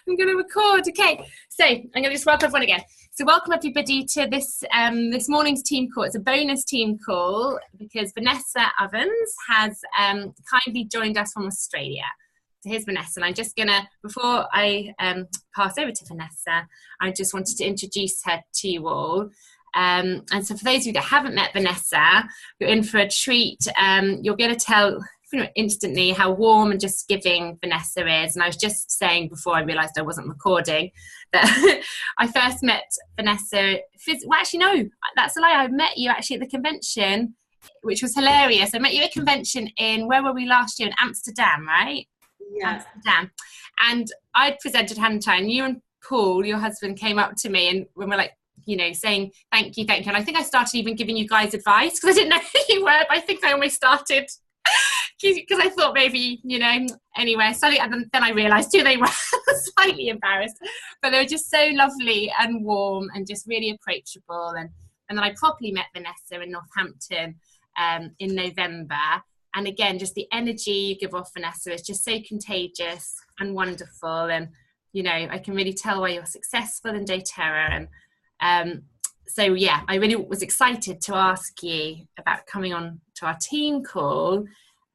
I'm going to record. Okay, so I'm going to just welcome everyone again. So welcome everybody to this this morning's team call. It's a bonus team call because VanessaOvens has kindly joined us from Australia. So here's Vanessa, and I'm just going to, before I pass over to Vanessa, I just wanted to introduce her to you all. And so for those of you that haven't met Vanessa, you're in for a treat. You'll be able to tell instantly how warm and just giving Vanessa is. And I was just saying before I realised I wasn't recording that I first met Vanessa, well actually no, that's a lie, I met you actually at the convention, which was hilarious. I met you at a convention in, where were we last year? In Amsterdam, right? Yeah. Amsterdam. And I'd presented Hannah, and you and Paul, your husband, came up to me and when we're like, you know, saying thank you. And I think I started even giving you guys advice because I didn't know who you were, but I think I almost started because I thought maybe, you know, anyway, suddenly, and then I realised who they were. Slightly embarrassed, but they were just so lovely and warm and just really approachable. And then I properly met Vanessa in Northampton in November. And again, just the energy you give off, Vanessa, is just so contagious and wonderful. And, you know, I can really tell why you're successful in doTERRA. And so, yeah, I really was excited to ask you about coming on to our team call.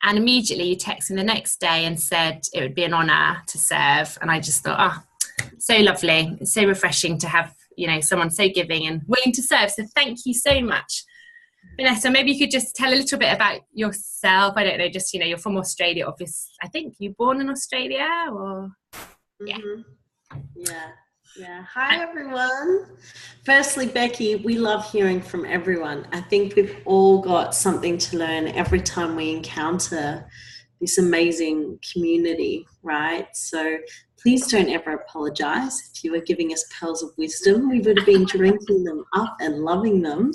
And immediately you texted me the next day and said it would be an honour to serve. And I just thought, oh, so lovely. It's so refreshing to have, you know, someone so giving and willing to serve. So thank you so much. Vanessa, maybe you could just tell a little bit about yourself. I don't know, just, you know, you're from Australia, obviously. I think you born in Australia or, yeah. Yeah. Hi, everyone. Firstly, Becky, we love hearing from everyone. I think we've all got something to learn every time we encounter this amazing community, right? So please don't ever apologize. If you were giving us pearls of wisdom, we would have been drinking them up and loving them.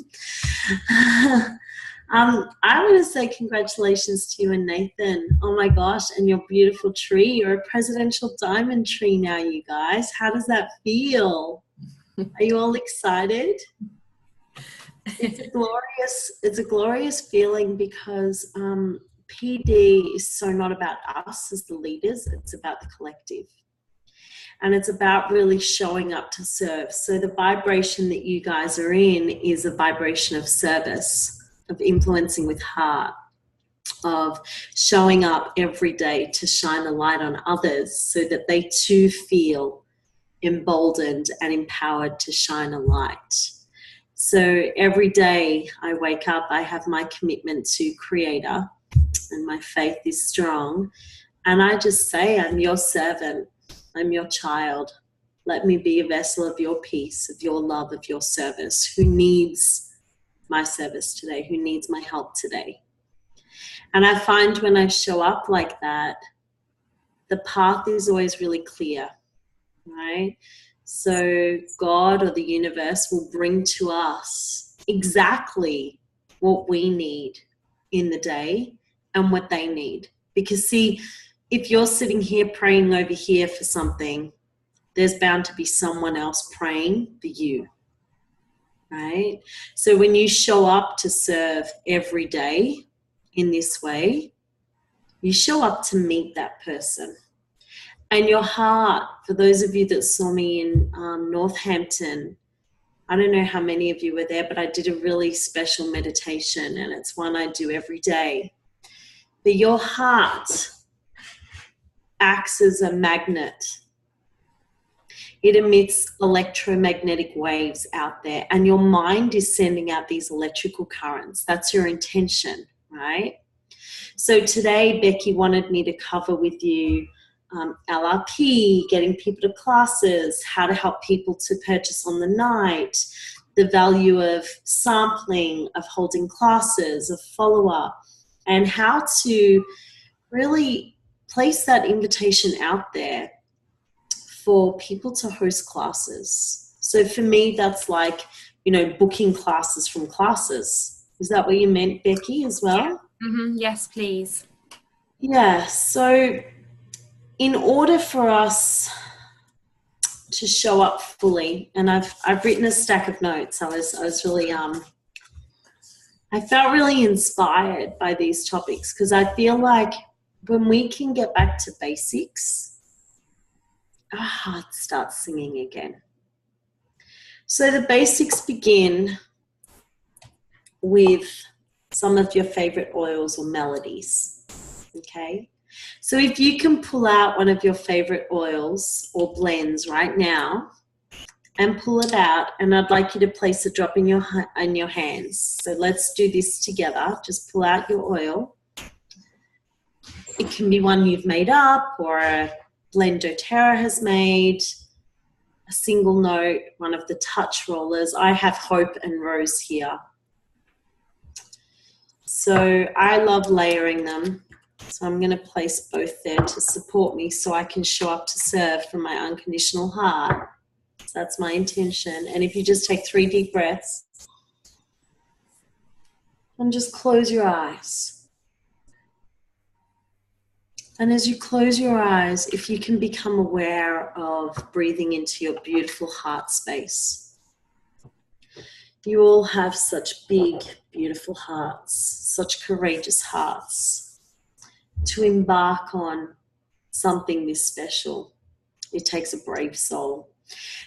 I want to say congratulations to you and Nathan. Oh my gosh, and your beautiful tree. You're a presidential diamond tree now, you guys. How does that feel? Are you all excited? It's a glorious feeling because PD is so not about us as the leaders, it's about the collective. And it's about really showing up to serve. So the vibration that you guys are in is a vibration of service, of influencing with heart, of showing up every day to shine a light on others so that they too feel emboldened and empowered to shine a light. So every day I wake up, I have my commitment to Creator and my faith is strong. And I just say, I'm your servant, I'm your child. Let me be a vessel of your peace, of your love, of your service. Who needs my service today? Who needs my help today? And I find when I show up like that, the path is always really clear, right? So God or the universe will bring to us exactly what we need in the day and what they need. Because see, if you're sitting here praying over here for something, there's bound to be someone else praying for you. Right? So when you show up to serve every day in this way, you show up to meet that person. And your heart, for those of you that saw me in Northampton, I don't know how many of you were there, but I did a really special meditation and it's one I do every day. But your heart acts as a magnet. It emits electromagnetic waves out there and your mind is sending out these electrical currents. That's your intention, right? So today, Becky wanted me to cover with you LRP, getting people to classes, how to help people to purchase on the night, the value of sampling, of holding classes, of follow-up, and how to really place that invitation out there for people to host classes. So for me, that's like, you know, booking classes from classes. Is that what you meant, Becky, as well? Yeah. Mm-hmm. Yes, please. Yeah. So in order for us to show up fully, and I've written a stack of notes. I was really I felt really inspired by these topics because I feel like when we can get back to basics, our heart starts singing again. So the basics begin with some of your favorite oils or melodies, okay? So if you can pull out one of your favorite oils or blends right now and pull it out, and I'd like you to place a drop in your hands. So let's do this together. Just pull out your oil. It can be one you've made up or a blend doTERRA has made, a single note, one of the touch rollers. I have Hope and Rose here. So I love layering them. So I'm going to place both there to support me so I can show up to serve from my unconditional heart. So that's my intention. And if you just take 3 deep breaths and just close your eyes. And as you close your eyes, if you can become aware of breathing into your beautiful heart space. You all have such big, beautiful hearts, such courageous hearts to embark on something this special. It takes a brave soul.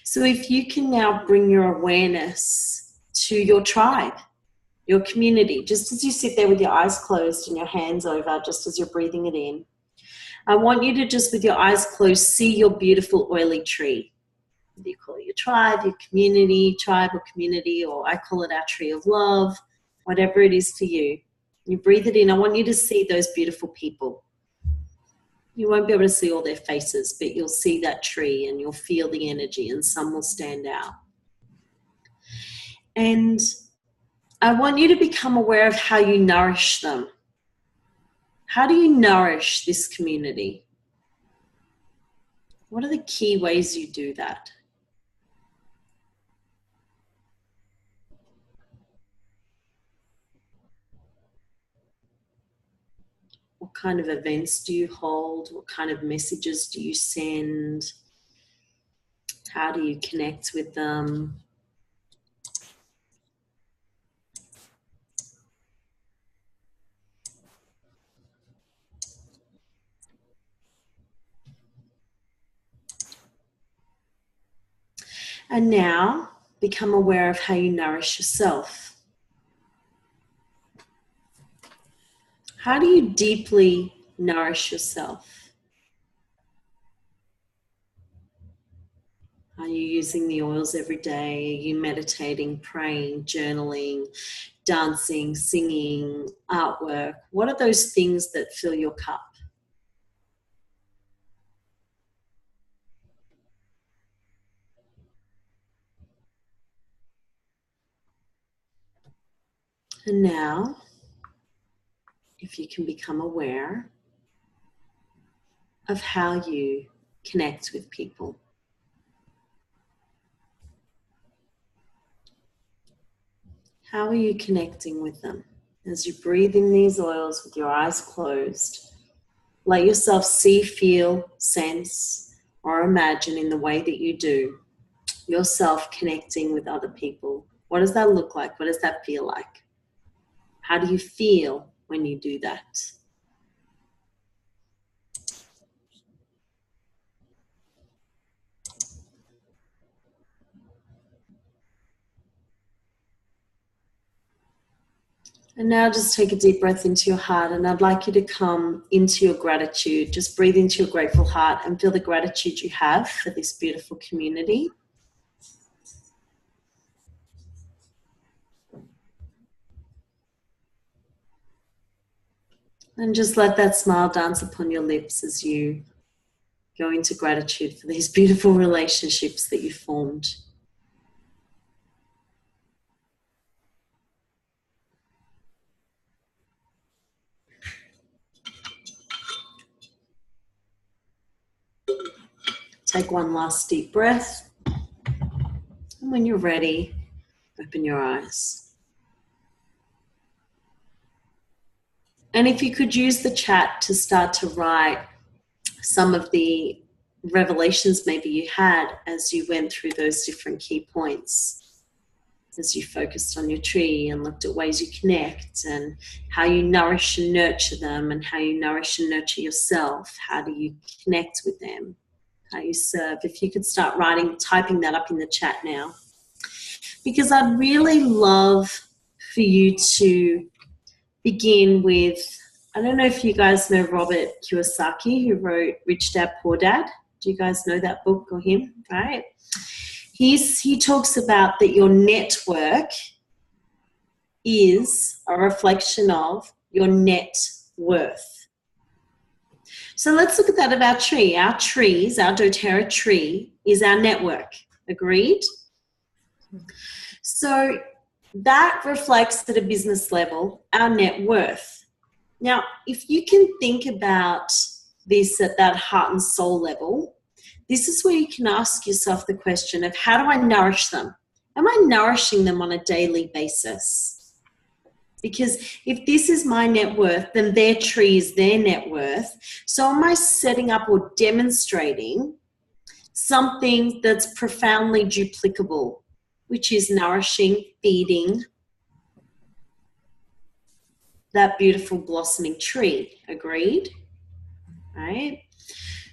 So if you can now bring your awareness to your tribe, your community, just as you sit there with your eyes closed and your hands over, just as you're breathing it in, I want you to just with your eyes closed, see your beautiful oily tree. You call it your tribe, your community, tribe or community, or I call it our tree of love, whatever it is for you. You breathe it in. I want you to see those beautiful people. You won't be able to see all their faces, but you'll see that tree and you'll feel the energy, and some will stand out. And I want you to become aware of how you nourish them. How do you nourish this community? What are the key ways you do that? What kind of events do you hold? What kind of messages do you send? How do you connect with them? And now become aware of how you nourish yourself. How do you deeply nourish yourself? Are you using the oils every day? Are you meditating, praying, journaling, dancing, singing, artwork? What are those things that fill your cup? And now, if you can become aware of how you connect with people. How are you connecting with them? As you breathe in these oils with your eyes closed, let yourself see, feel, sense, or imagine in the way that you do yourself connecting with other people. What does that look like? What does that feel like? How do you feel when you do that? And now just take a deep breath into your heart, and I'd like you to come into your gratitude. Just breathe into your grateful heart and feel the gratitude you have for this beautiful community. And just let that smile dance upon your lips as you go into gratitude for these beautiful relationships that you formed. Take one last deep breath. And when you're ready, open your eyes. And if you could use the chat to start to write some of the revelations maybe you had as you went through those different key points, as you focused on your tree and looked at ways you connect and how you nourish and nurture them and how you nourish and nurture yourself. How do you connect with them? how you serve. If you could start typing that up in the chat now. Because I'd really love for you to begin with, I don't know if you guys know Robert Kiyosaki, who wrote Rich Dad, Poor Dad. Do you guys know that book or him? Right? He talks about that your network is a reflection of your net worth. So let's look at that of our tree. Our trees, our doTERRA tree, is our network. Agreed? So that reflects at a business level our net worth. Now, if you can think about this at that heart and soul level, this is where you can ask yourself the question of, how do I nourish them? Am I nourishing them on a daily basis? Because if this is my net worth, then their tree is their net worth. So am I setting up or demonstrating something that's profoundly duplicable, which is nourishing, feeding that beautiful blossoming tree? Agreed? Right?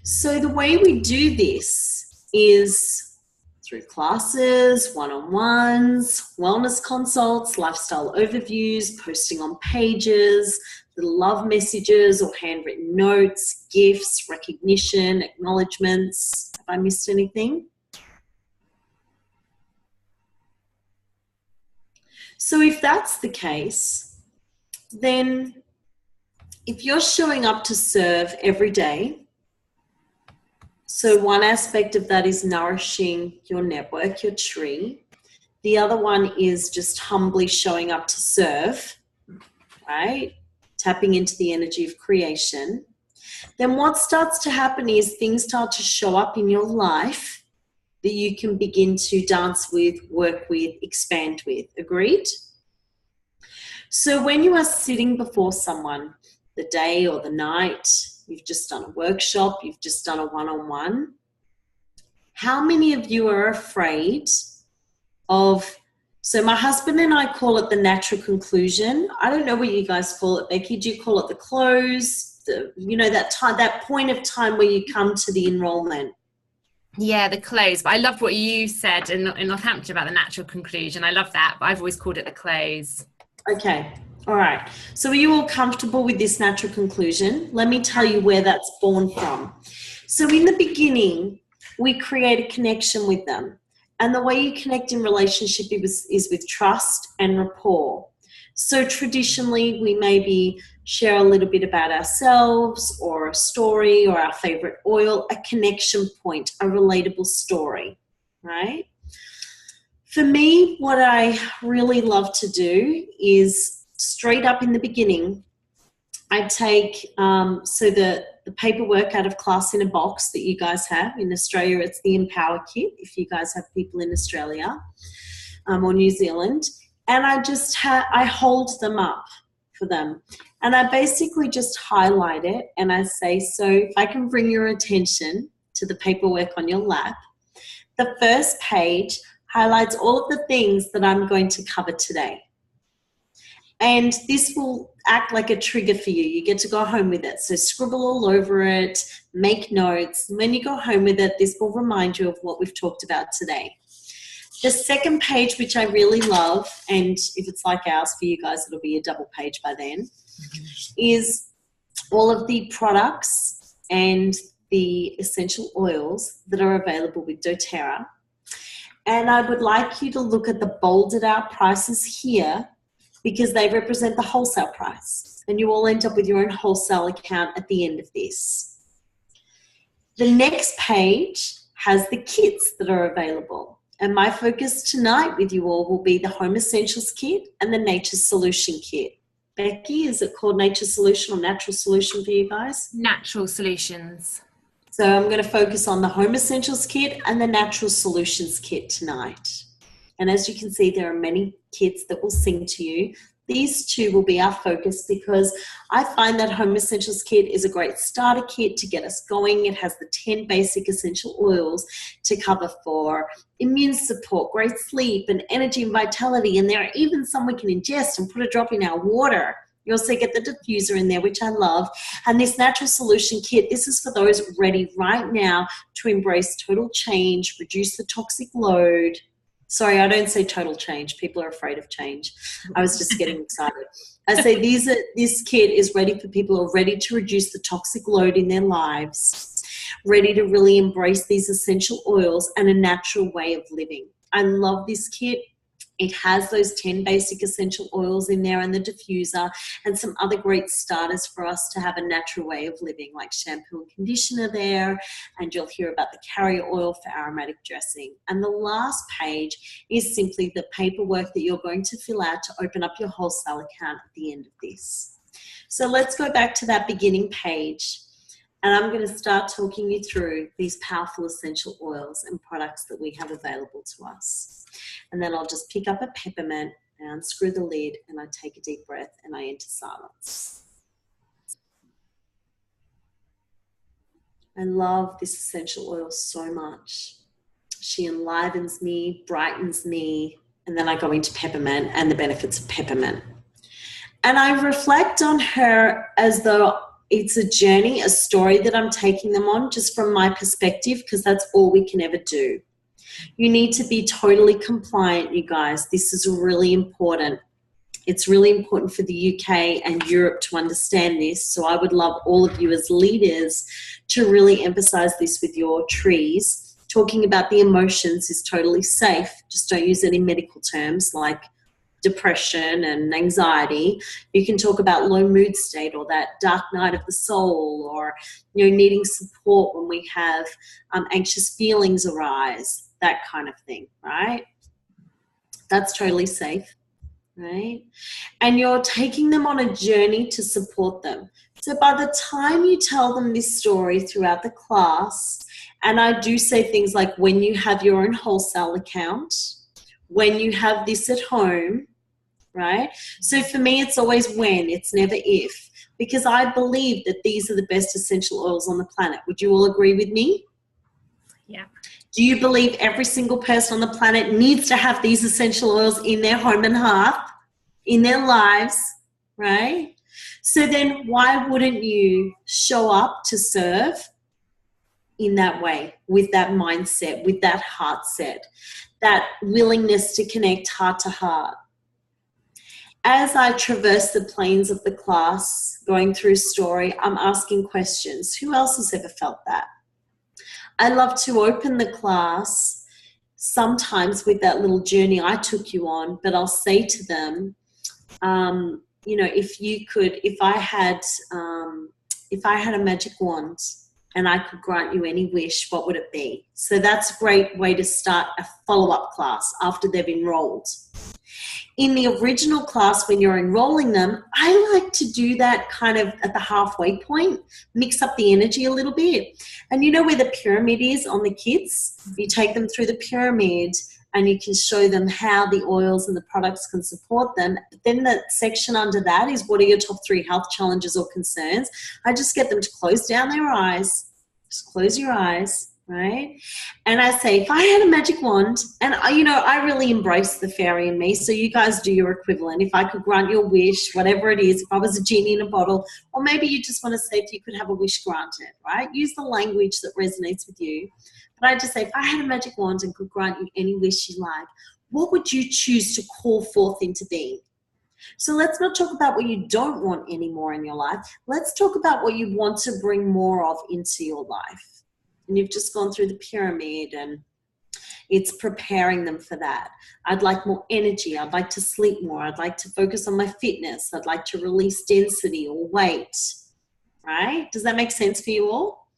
So the way we do this is through classes, one-on-ones, wellness consults, lifestyle overviews, posting on pages, little love messages or handwritten notes, gifts, recognition, acknowledgements. Have I missed anything? So if that's the case, then if you're showing up to serve every day, so one aspect of that is nourishing your network, your tree. The other one is just humbly showing up to serve, right? Tapping into the energy of creation. Then what starts to happen is things start to show up in your life that you can begin to dance with, work with, expand with. Agreed? So when you are sitting before someone, the day or the night, you've just done a workshop, you've just done a one-on-one, how many of you are afraid of, so my husband and I call it the natural conclusion. I don't know what you guys call it, Becky. Do you call it the close? That time, that point of time where you come to the enrollment? Yeah, the close. But I loved what you said in Northampton about the natural conclusion. I love that, but I've always called it the close. Okay. All right. So are you all comfortable with this natural conclusion? Let me tell you where that's born from. So in the beginning, we create a connection with them. And the way you connect in relationship is with trust and rapport. So traditionally, we maybe share a little bit about ourselves or a story or our favorite oil, a connection point, a relatable story, right? For me, what I really love to do is straight up in the beginning, I take the paperwork out of Class in a Box that you guys have. In Australia, it's the Empower Kit, if you guys have people in Australia or New Zealand. And I hold them up for them. And I basically just highlight it and I say, so if I can bring your attention to the paperwork on your lap, the first page highlights all of the things that I'm going to cover today. And this will act like a trigger for you. You get to go home with it. So scribble all over it, make notes. When you go home with it, this will remind you of what we've talked about today. The second page, which I really love, and if it's like ours for you guys, it'll be a double page by then, is all of the products and the essential oils that are available with doTERRA. And I would like you to look at the bolded out prices here, because they represent the wholesale price. And you all end up with your own wholesale account at the end of this. The next page has the kits that are available. And my focus tonight with you all will be the Home Essentials Kit and the Nature Solution Kit. Becky, is it called Nature Solution or Natural Solution for you guys? Natural Solutions. So I'm going to focus on the Home Essentials Kit and the Natural Solutions Kit tonight. And as you can see, there are many kits that will sing to you. These two will be our focus because I find that Home Essentials Kit is a great starter kit to get us going. It has the 10 basic essential oils to cover for immune support, great sleep and energy and vitality. And there are even some we can ingest and put a drop in our water You also get the diffuser in there, which I love. And this natural solution kit, this is for those ready right now to embrace total change, reduce the toxic load. Sorry, I don't say total change. People are afraid of change. I was just getting excited. I say this kit is ready for people who are ready to reduce the toxic load in their lives, ready to really embrace these essential oils and a natural way of living. I love this kit. It has those 10 basic essential oils in there and the diffuser and some other great starters for us to have a natural way of living, like shampoo and conditioner there, and you'll hear about the carrier oil for aromatic dressing. And the last page is simply the paperwork that you're going to fill out to open up your wholesale account at the end of this. So let's go back to that beginning page. And I'm going to start talking you through these powerful essential oils and products that we have available to us. And then I'll just pick up a peppermint and unscrew the lid, and I take a deep breath and I enter silence. I love this essential oil so much. She enlivens me, brightens me, and then I go into peppermint and the benefits of peppermint. And I reflect on her as though it's a journey, a story that I'm taking them on just from my perspective, because that's all we can ever do. You need to be totally compliant, you guys. This is really important. It's really important for the UK and Europe to understand this. So I would love all of you as leaders to really emphasize this with your trees. Talking about the emotions is totally safe. Just don't use it in medical terms like depression and anxiety. You can talk about low mood state or that dark night of the soul, or needing support when we have anxious feelings arise, that kind of thing, right? That's totally safe, right? And you're taking them on a journey to support them. So by the time you tell them this story throughout the class, and I do say things like when you have your own wholesale account, when you have this at home, right? So for me, it's always when, it's never if, because I believe that these are the best essential oils on the planet. Would you all agree with me? Yeah. Do you believe every single person on the planet needs to have these essential oils in their home and hearth, in their lives, right? So then why wouldn't you show up to serve in that way, with that mindset, with that heart set, that willingness to connect heart to heart? As I traverse the planes of the class, going through story, I'm asking questions. Who else has ever felt that? I love to open the class sometimes with that little journey I took you on, but I'll say to them, if I had a magic wand and I could grant you any wish, what would it be? So that's a great way to start a follow-up class after they've enrolled. In the original class, when you're enrolling them, I like to do that kind of at the halfway point, mix up the energy a little bit. And you know where the pyramid is on the kids? You take them through the pyramid and you can show them how the oils and the products can support them. But then the section under that is, what are your top 3 health challenges or concerns? I just get them to close down their eyes. Just close your eyes. Right? And I say, if I had a magic wand, and I really embrace the fairy in me, so you guys do your equivalent. If I could grant your wish, whatever it is, if I was a genie in a bottle, or maybe you just want to say if you could have a wish granted, right? Use the language that resonates with you. But I just say, if I had a magic wand and could grant you any wish you like, what would you choose to call forth into being? So let's not talk about what you don't want anymore in your life. Let's talk about what you want to bring more of into your life. And you've just gone through the pyramid and it's preparing them for that. I'd like more energy. I'd like to sleep more. I'd like to focus on my fitness. I'd like to release density or weight, right? Does that make sense for you all?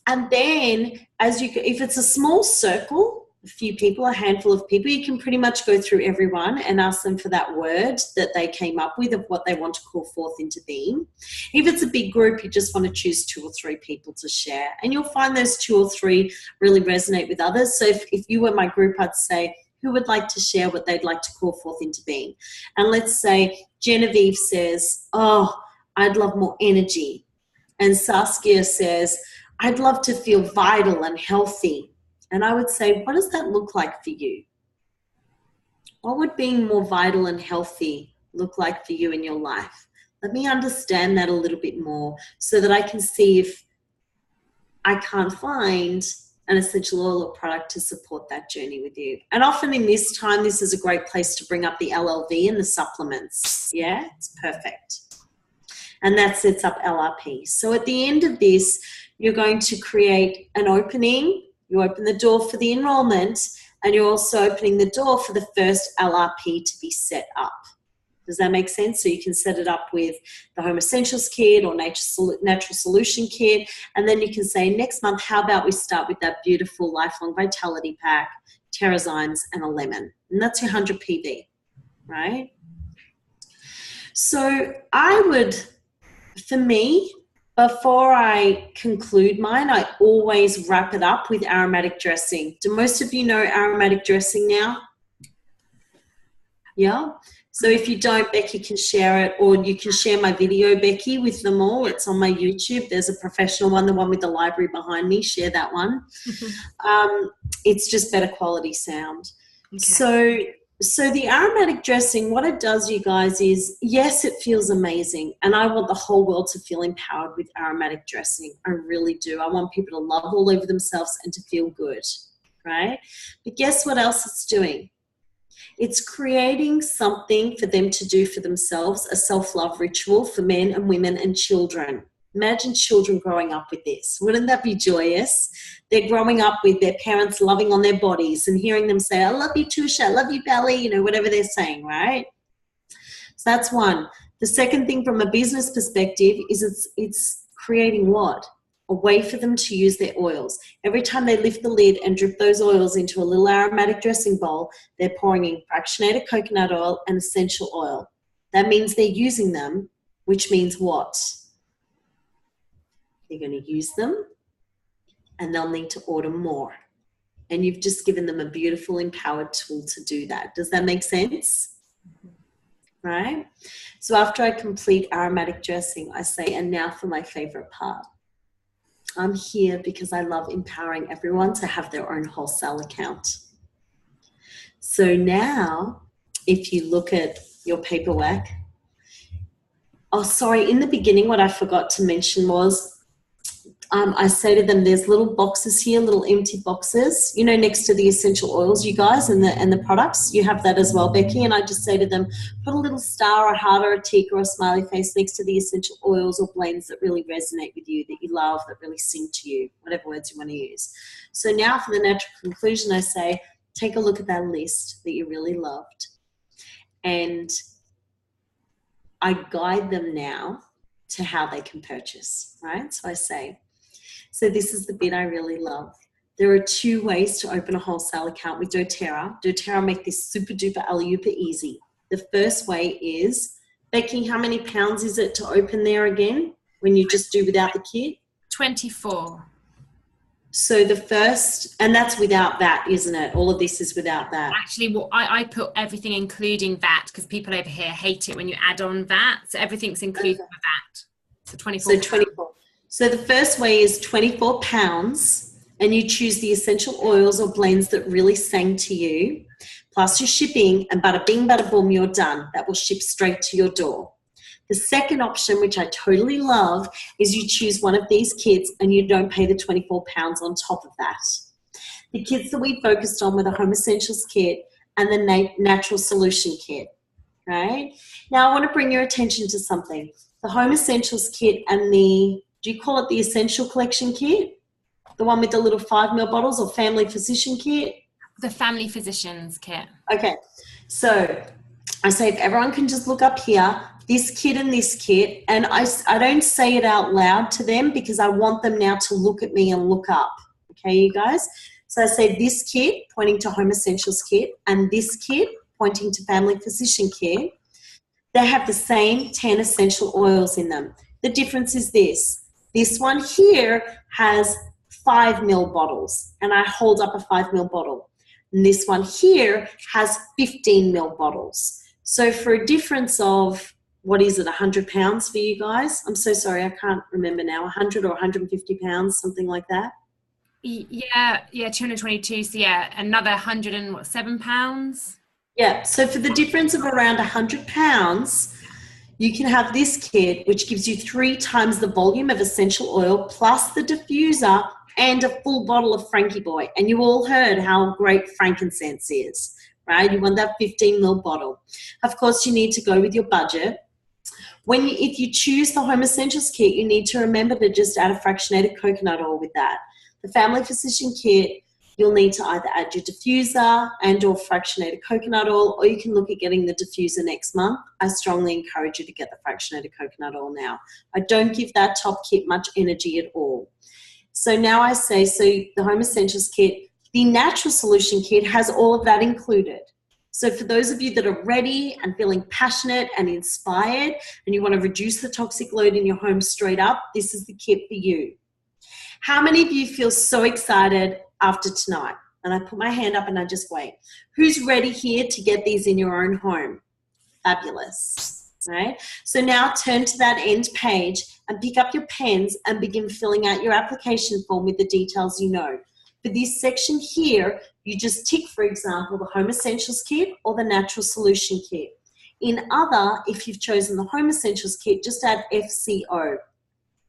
And then if it's a small circle, a few people, a handful of people, you can pretty much go through everyone and ask them for that word that they came up with of what they want to call forth into being. If it's a big group, you just want to choose 2 or 3 people to share, and you'll find those 2 or 3 really resonate with others. So if you were my group, I'd say, who would like to share what they'd like to call forth into being? And let's say Genevieve says, oh, I'd love more energy. And Saskia says, I'd love to feel vital and healthy. And I would say, what does that look like for you? What would being more vital and healthy look like for you in your life? Let me understand that a little bit more so that I can see if I can't find an essential oil or product to support that journey with you. And often in this time, this is a great place to bring up the LLV and the supplements. Yeah, it's perfect. And that sets up LRP. So at the end of this, you're going to create an opening. You open the door for the enrollment, and you're also opening the door for the first LRP to be set up. Does that make sense? So you can set it up with the Home Essentials Kit or Natural Solution Kit. And then you can say, next month, how about we start with that beautiful Lifelong Vitality Pack, Terrazymes, and a lemon. And that's your 100 PV, right? So I would, for me, before I conclude mine, I always wrap it up with aromatic dressing. Do most of you know aromatic dressing now? Yeah? So if you don't, Becky can share it, or you can share my video, Becky, with them all. It's on my YouTube. There's a professional one, the one with the library behind me. Share that one. It's just better quality sound. Okay. So the aromatic dressing, what it does, you guys, is, yes, it feels amazing. And I want the whole world to feel empowered with aromatic dressing. I really do. I want people to love all over themselves and to feel good, right? But guess what else it's doing? It's creating something for them to do for themselves, a self-love ritual for men and women and children. Imagine children growing up with this. Wouldn't that be joyous? They're growing up with their parents loving on their bodies and hearing them say, I love you, Tusha, I love you, Belly, you know, whatever they're saying, right? So that's one. The second thing from a business perspective is it's creating what? A way for them to use their oils. Every time they lift the lid and drip those oils into a little aromatic dressing bowl, they're pouring in fractionated coconut oil and essential oil. That means they're using them, which means what? They're going to use them and they'll need to order more. And you've just given them a beautiful, empowered tool to do that. Does that make sense? Right? So after I complete aromatic dressing, I say, and now for my favorite part. I'm here because I love empowering everyone to have their own wholesale account. So now, if you look at your paperwork, oh, sorry, in the beginning, what I forgot to mention was, I say to them, there's little boxes here, little empty boxes, you know, next to the essential oils, you guys, and the products. You have that as well, Becky. And I just say to them, put a little star, a heart, or a tick, or a smiley face next to the essential oils or blends that really resonate with you, that you love, that really sing to you, whatever words you want to use. So now for the natural conclusion, I say, take a look at that list that you really loved. And I guide them now to how they can purchase, right? So I say, so this is the bit I really love. There are 2 ways to open a wholesale account with doTERRA. doTERRA make this super duper alley-ooper easy. The first way is, Becky, how many pounds is it to open there again when you just do without the kit? 24. So the first, and that's without that, isn't it? All of this is without that. Actually, well, I put everything including that because people over here hate it when you add on that. So everything's included with that. So 24. So 24. So the first way is £24, and you choose the essential oils or blends that really sang to you, plus your shipping, and bada bing, bada boom, you're done. That will ship straight to your door. The second option, which I totally love, is you choose one of these kits and you don't pay the £24 on top of that. The kits that we focused on were the Home Essentials Kit and the Natural Solution Kit, right? Now I want to bring your attention to something. The Home Essentials Kit and the, do you call it the Essential Collection Kit? The one with the little 5 ml bottles, or Family Physician Kit? The Family Physicians Kit. Okay, so I say if everyone can just look up here, this kit and this kit, and I don't say it out loud to them because I want them now to look at me and look up, okay, you guys? So I say this kit, pointing to Home Essentials Kit, and this kit, pointing to Family Physician Kit. They have the same 10 essential oils in them. The difference is this. This one here has 5 ml bottles, and I hold up a 5 ml bottle. And this one here has 15 ml bottles. So for a difference of, what is it, £100 for you guys? I'm so sorry, I can't remember now. 100 or 150 pounds, something like that. Yeah, 222. So yeah, another £107. Yeah, so for the difference of around £100, You can have this kit, which gives you 3 times the volume of essential oil plus the diffuser and a full bottle of Frankie Boy. And you all heard how great frankincense is, right? You want that 15 ml bottle. Of course, you need to go with your budget. If you choose the Home Essentials kit, you need to remember to just add a fractionated coconut oil with that. The Family Physician kit, you'll need to either add your diffuser and or fractionated coconut oil, or you can look at getting the diffuser next month. I strongly encourage you to get the fractionated coconut oil now. I don't give that top kit much energy at all. So now I say, so the Home Essentials kit, the Natural Solution kit has all of that included. So for those of you that are ready and feeling passionate and inspired and you want to reduce the toxic load in your home straight up, this is the kit for you. How many of you feel so excited after tonight? And I put my hand up and I just wait. Who's ready here to get these in your own home? Fabulous, right? So now turn to that end page and pick up your pens and begin filling out your application form with the details you know. For this section here, you just tick, for example, the Home Essentials kit or the Natural Solution kit. In other, if you've chosen the Home Essentials kit, just add FCO.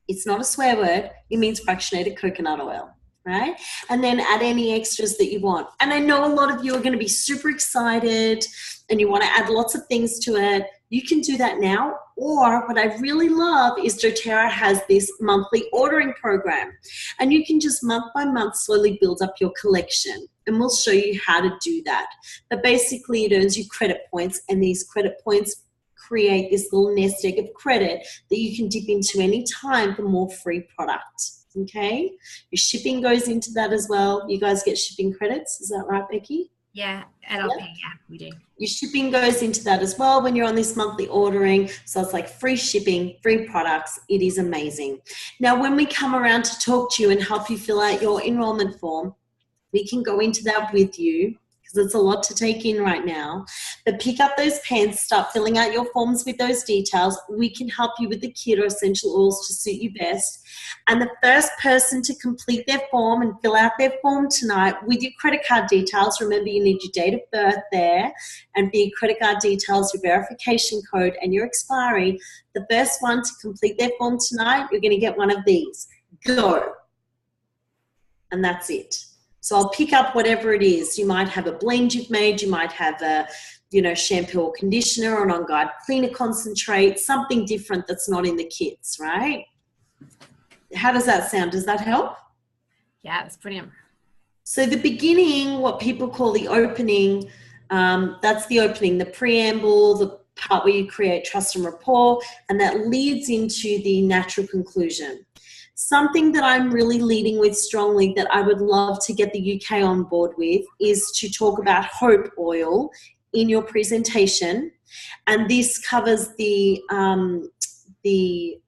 It's not a swear word. It means fractionated coconut oil, right? And then add any extras that you want. And I know a lot of you are going to be super excited and you want to add lots of things to it. You can do that now. Or what I really love is doTERRA has this monthly ordering program. And you can just month by month slowly build up your collection. And we'll show you how to do that. But basically it earns you credit points, and these credit points create this little nest egg of credit that you can dip into any time for more free product. Okay? Your shipping goes into that as well. You guys get shipping credits. Is that right, Becky? Yeah, LLP, yeah, we do. Your shipping goes into that as well when you're on this monthly ordering. So it's like free shipping, free products. It is amazing. Now, when we come around to talk to you and help you fill out your enrollment form, we can go into that with you because it's a lot to take in right now. But pick up those pens, start filling out your forms with those details. We can help you with the kit or essential oils to suit you best. And the first person to complete their form and fill out their form tonight with your credit card details, remember you need your date of birth there, and for your credit card details, your verification code and your expiry. The first one to complete their form tonight, you're going to get one of these. Go. And that's it. So I'll pick up whatever it is. You might have a blend you've made. You might have a, shampoo or conditioner or an on-guard cleaner concentrate, something different that's not in the kits, right? How does that sound? Does that help? Yeah, it's brilliant. So the beginning, what people call the opening, that's the opening, the preamble, the part where you create trust and rapport, and that leads into the natural conclusion. Something that I'm really leading with strongly that I would love to get the UK on board with is to talk about hope oil in your presentation. And this covers the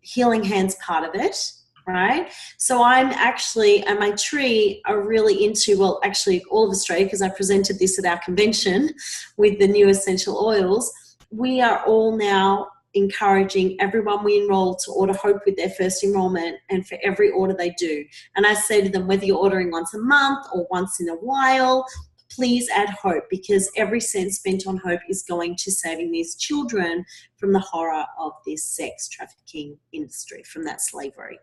healing hands part of it, right? So I'm actually, and my tree are really into, well, actually all of Australia, because I presented this at our convention with the new essential oils. We are all now encouraging everyone we enroll to order hope with their first enrollment, and for every order they do. And I say to them, whether you're ordering once a month or once in a while, please add hope, because every cent spent on hope is going to saving these children from the horror of this sex trafficking industry, from that slavery.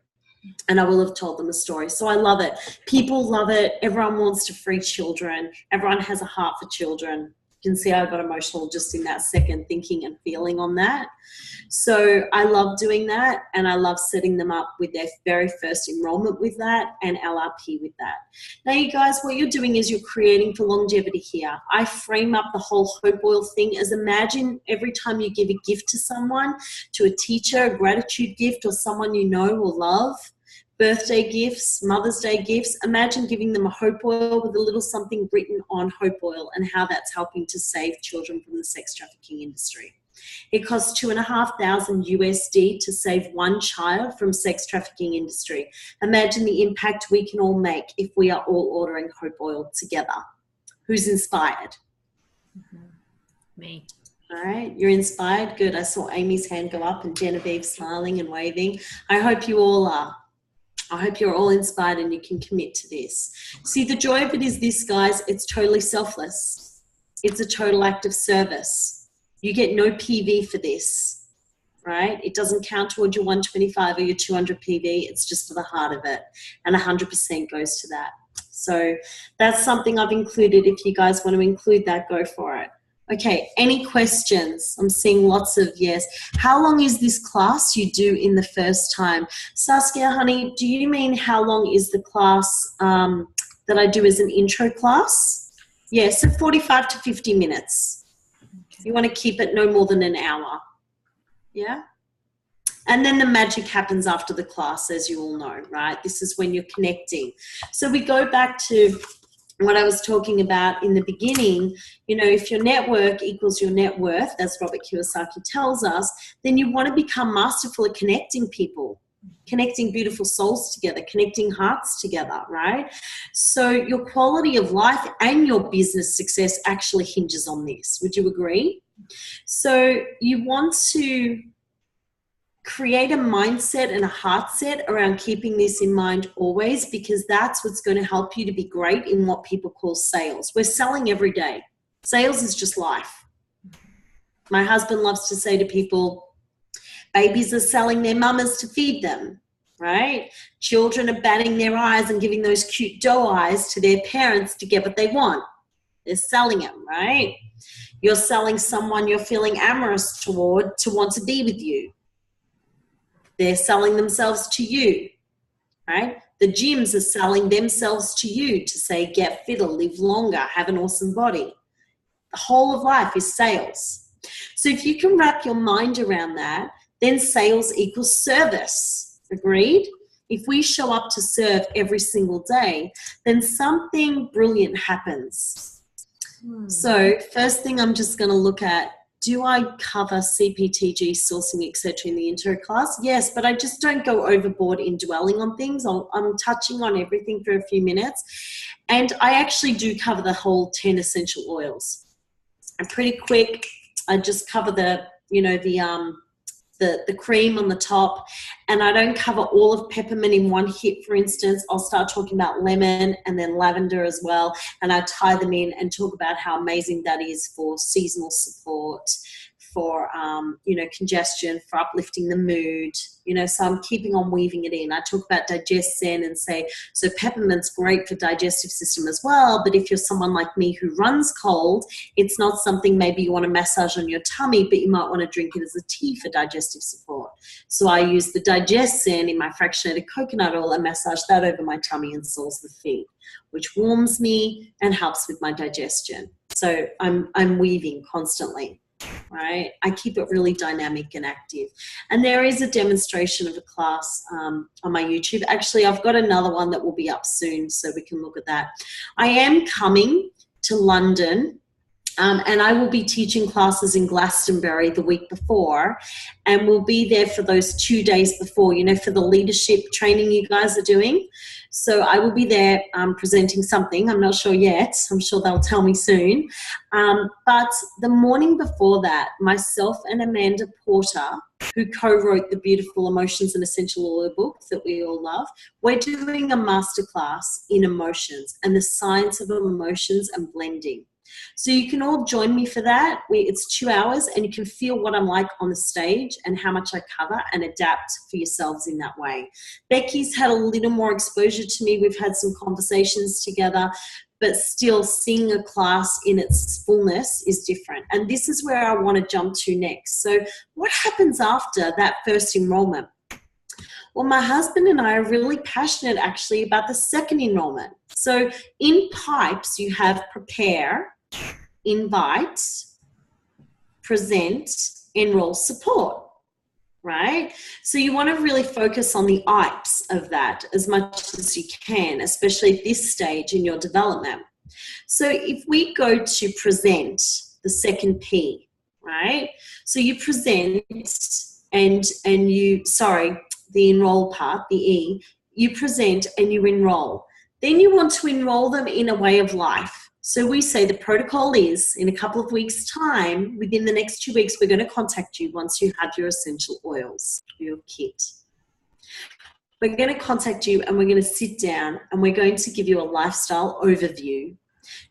And I will have told them a story. So I love it. People love it. Everyone wants to free children. Everyone has a heart for children. You can see I got emotional just in that second, thinking and feeling on that. So I love doing that, and I love setting them up with their very first enrollment with that and LRP with that. Now, you guys, what you're doing is you're creating for longevity here. I frame up the whole hope oil thing as, imagine every time you give a gift to someone, to a teacher, a gratitude gift, or someone you know or love, birthday gifts, Mother's Day gifts, imagine giving them a hope oil with a little something written on hope oil and how that's helping to save children from the sex trafficking industry. It costs $2,500 USD to save one child from sex trafficking industry. Imagine the impact we can all make if we are all ordering hope oil together. Who's inspired? Mm-hmm. Me. All right, you're inspired? Good. I saw Amy's hand go up and Genevieve smiling and waving. I hope you all are. I hope you're all inspired and you can commit to this. See, the joy of it is this, guys, it's totally selfless. It's a total act of service. You get no PV for this, right? It doesn't count towards your 125 or your 200 PV. It's just for the heart of it. And 100% goes to that. So that's something I've included. If you guys want to include that, go for it. Okay, any questions? I'm seeing lots of yes. How long is this class you do in the first time? Saskia, honey, do you mean how long is the class that I do as an intro class? Yeah, so 45 to 50 minutes. You want to keep it no more than an hour. Yeah? And then the magic happens after the class, as you all know, right? This is when you're connecting. So we go back to what I was talking about in the beginning. You know, if your network equals your net worth, as Robert Kiyosaki tells us, then you want to become masterful at connecting people, connecting beautiful souls together, connecting hearts together, right? So your quality of life and your business success actually hinges on this. Would you agree? So you want to create a mindset and a heart set around keeping this in mind always, because that's what's going to help you to be great in what people call sales. We're selling every day. Sales is just life. My husband loves to say to people, babies are selling their mamas to feed them, right? Children are batting their eyes and giving those cute doe eyes to their parents to get what they want. They're selling them, right? You're selling someone you're feeling amorous toward to want to be with you. They're selling themselves to you, right? The gyms are selling themselves to you to say, get fitter, live longer, have an awesome body. The whole of life is sales. So if you can wrap your mind around that, then sales equals service. Agreed? If we show up to serve every single day, then something brilliant happens. So first thing I'm just going to look at, do I cover CPTG, sourcing, etc. in the intro class? Yes, but I just don't go overboard in dwelling on things. I'm touching on everything for a few minutes. And I actually do cover the whole 10 essential oils. I'm pretty quick. I just cover the cream on the top, and I don't cover all of peppermint in one hit. For instance, I'll start talking about lemon and then lavender as well, and I tie them in and talk about how amazing that is for seasonal support, for congestion, for uplifting the mood, so I'm keeping on weaving it in. I talk about Digest Zen and say, so peppermint's great for digestive system as well, but if you're someone like me who runs cold, it's not something maybe you want to massage on your tummy, but you might want to drink it as a tea for digestive support. So I use the Digest Zen in my fractionated coconut oil and massage that over my tummy and soles the feet, which warms me and helps with my digestion. So I'm weaving constantly. Right? I keep it really dynamic and active. And there is a demonstration of a class on my YouTube. Actually, I've got another one that will be up soon, so we can look at that. I am coming to London, and I will be teaching classes in Glastonbury the week before, and we'll be there for those 2 days before, for the leadership training you guys are doing. So I will be there presenting something. I'm not sure yet. I'm sure they'll tell me soon. But the morning before that, myself and Amanda Porter, who co-wrote the beautiful Emotions and Essential Oil book that we all love, we're doing a masterclass in emotions and the science of emotions and blending. So you can all join me for that. It's 2 hours, and you can feel what I'm like on the stage and how much I cover and adapt for yourselves in that way. Becky's had a little more exposure to me. We've had some conversations together, but still seeing a class in its fullness is different. And this is where I want to jump to next. So what happens after that first enrollment? Well, my husband and I are really passionate actually about the second enrollment. So in pipes, you have prepare, invite, present, enroll, support, right? So you want to really focus on the IPs of that as much as you can, especially at this stage in your development. So if we go to present, the second P, right? So you present the enroll part, the E, you present and you enroll. Then you want to enroll them in a way of life. So we say the protocol is, in a couple of weeks' time, within the next 2 weeks, we're going to contact you once you have your essential oils, your kit. We're going to contact you and we're going to sit down and we're going to give you a lifestyle overview